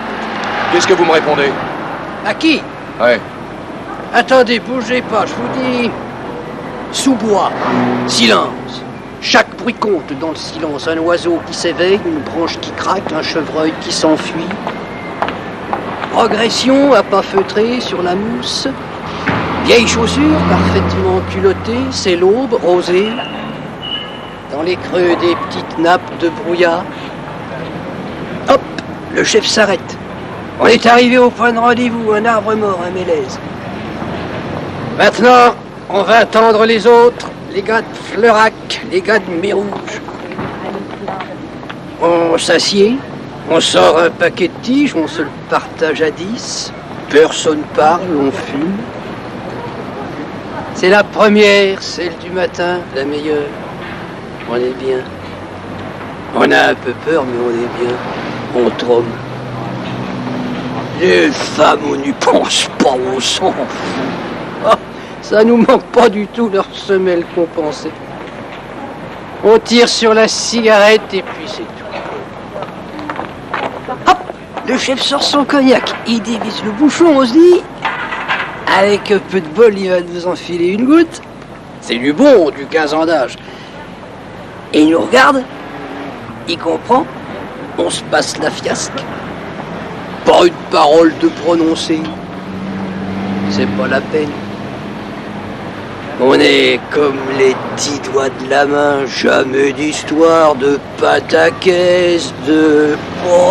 qu'est-ce que vous me répondez?
Maquis?
Ouais.
Attendez, bougez pas, je vous dis... Sous-bois, silence. Chaque bruit compte dans le silence. Un oiseau qui s'éveille, une branche qui craque, un chevreuil qui s'enfuit. Progression à pas feutrer sur la mousse. Vieille chaussure parfaitement culottée, c'est l'aube rosée. Dans les creux des petites nappes de brouillard. Hop, le chef s'arrête. On est arrivé au point de rendez-vous, un arbre mort, un mélèze. Maintenant, on va attendre les autres. Les gars de Fleurac, les gars de Mérouge. On s'assied, on sort un paquet de tiges, on se le partage à 10. Personne parle, on fume. C'est la première, celle du matin, la meilleure. On est bien. On a un peu peur, mais on est bien. On trône. Les femmes, on n'y pense pas, on s'en fout. Oh. Ça nous manque pas du tout, leur semelle compensée. On tire sur la cigarette et puis c'est tout. Hop, le chef sort son cognac, il dévisse le bouchon, on se dit, avec un peu de bol, il va nous enfiler une goutte. C'est du bon, du 15 ans d'âge. Et il nous regarde, il comprend, on se passe la fiasque. Pas une parole de prononcer. C'est pas la peine. On est comme les 10 doigts de la main, jamais d'histoire de pataquès, de... Oh,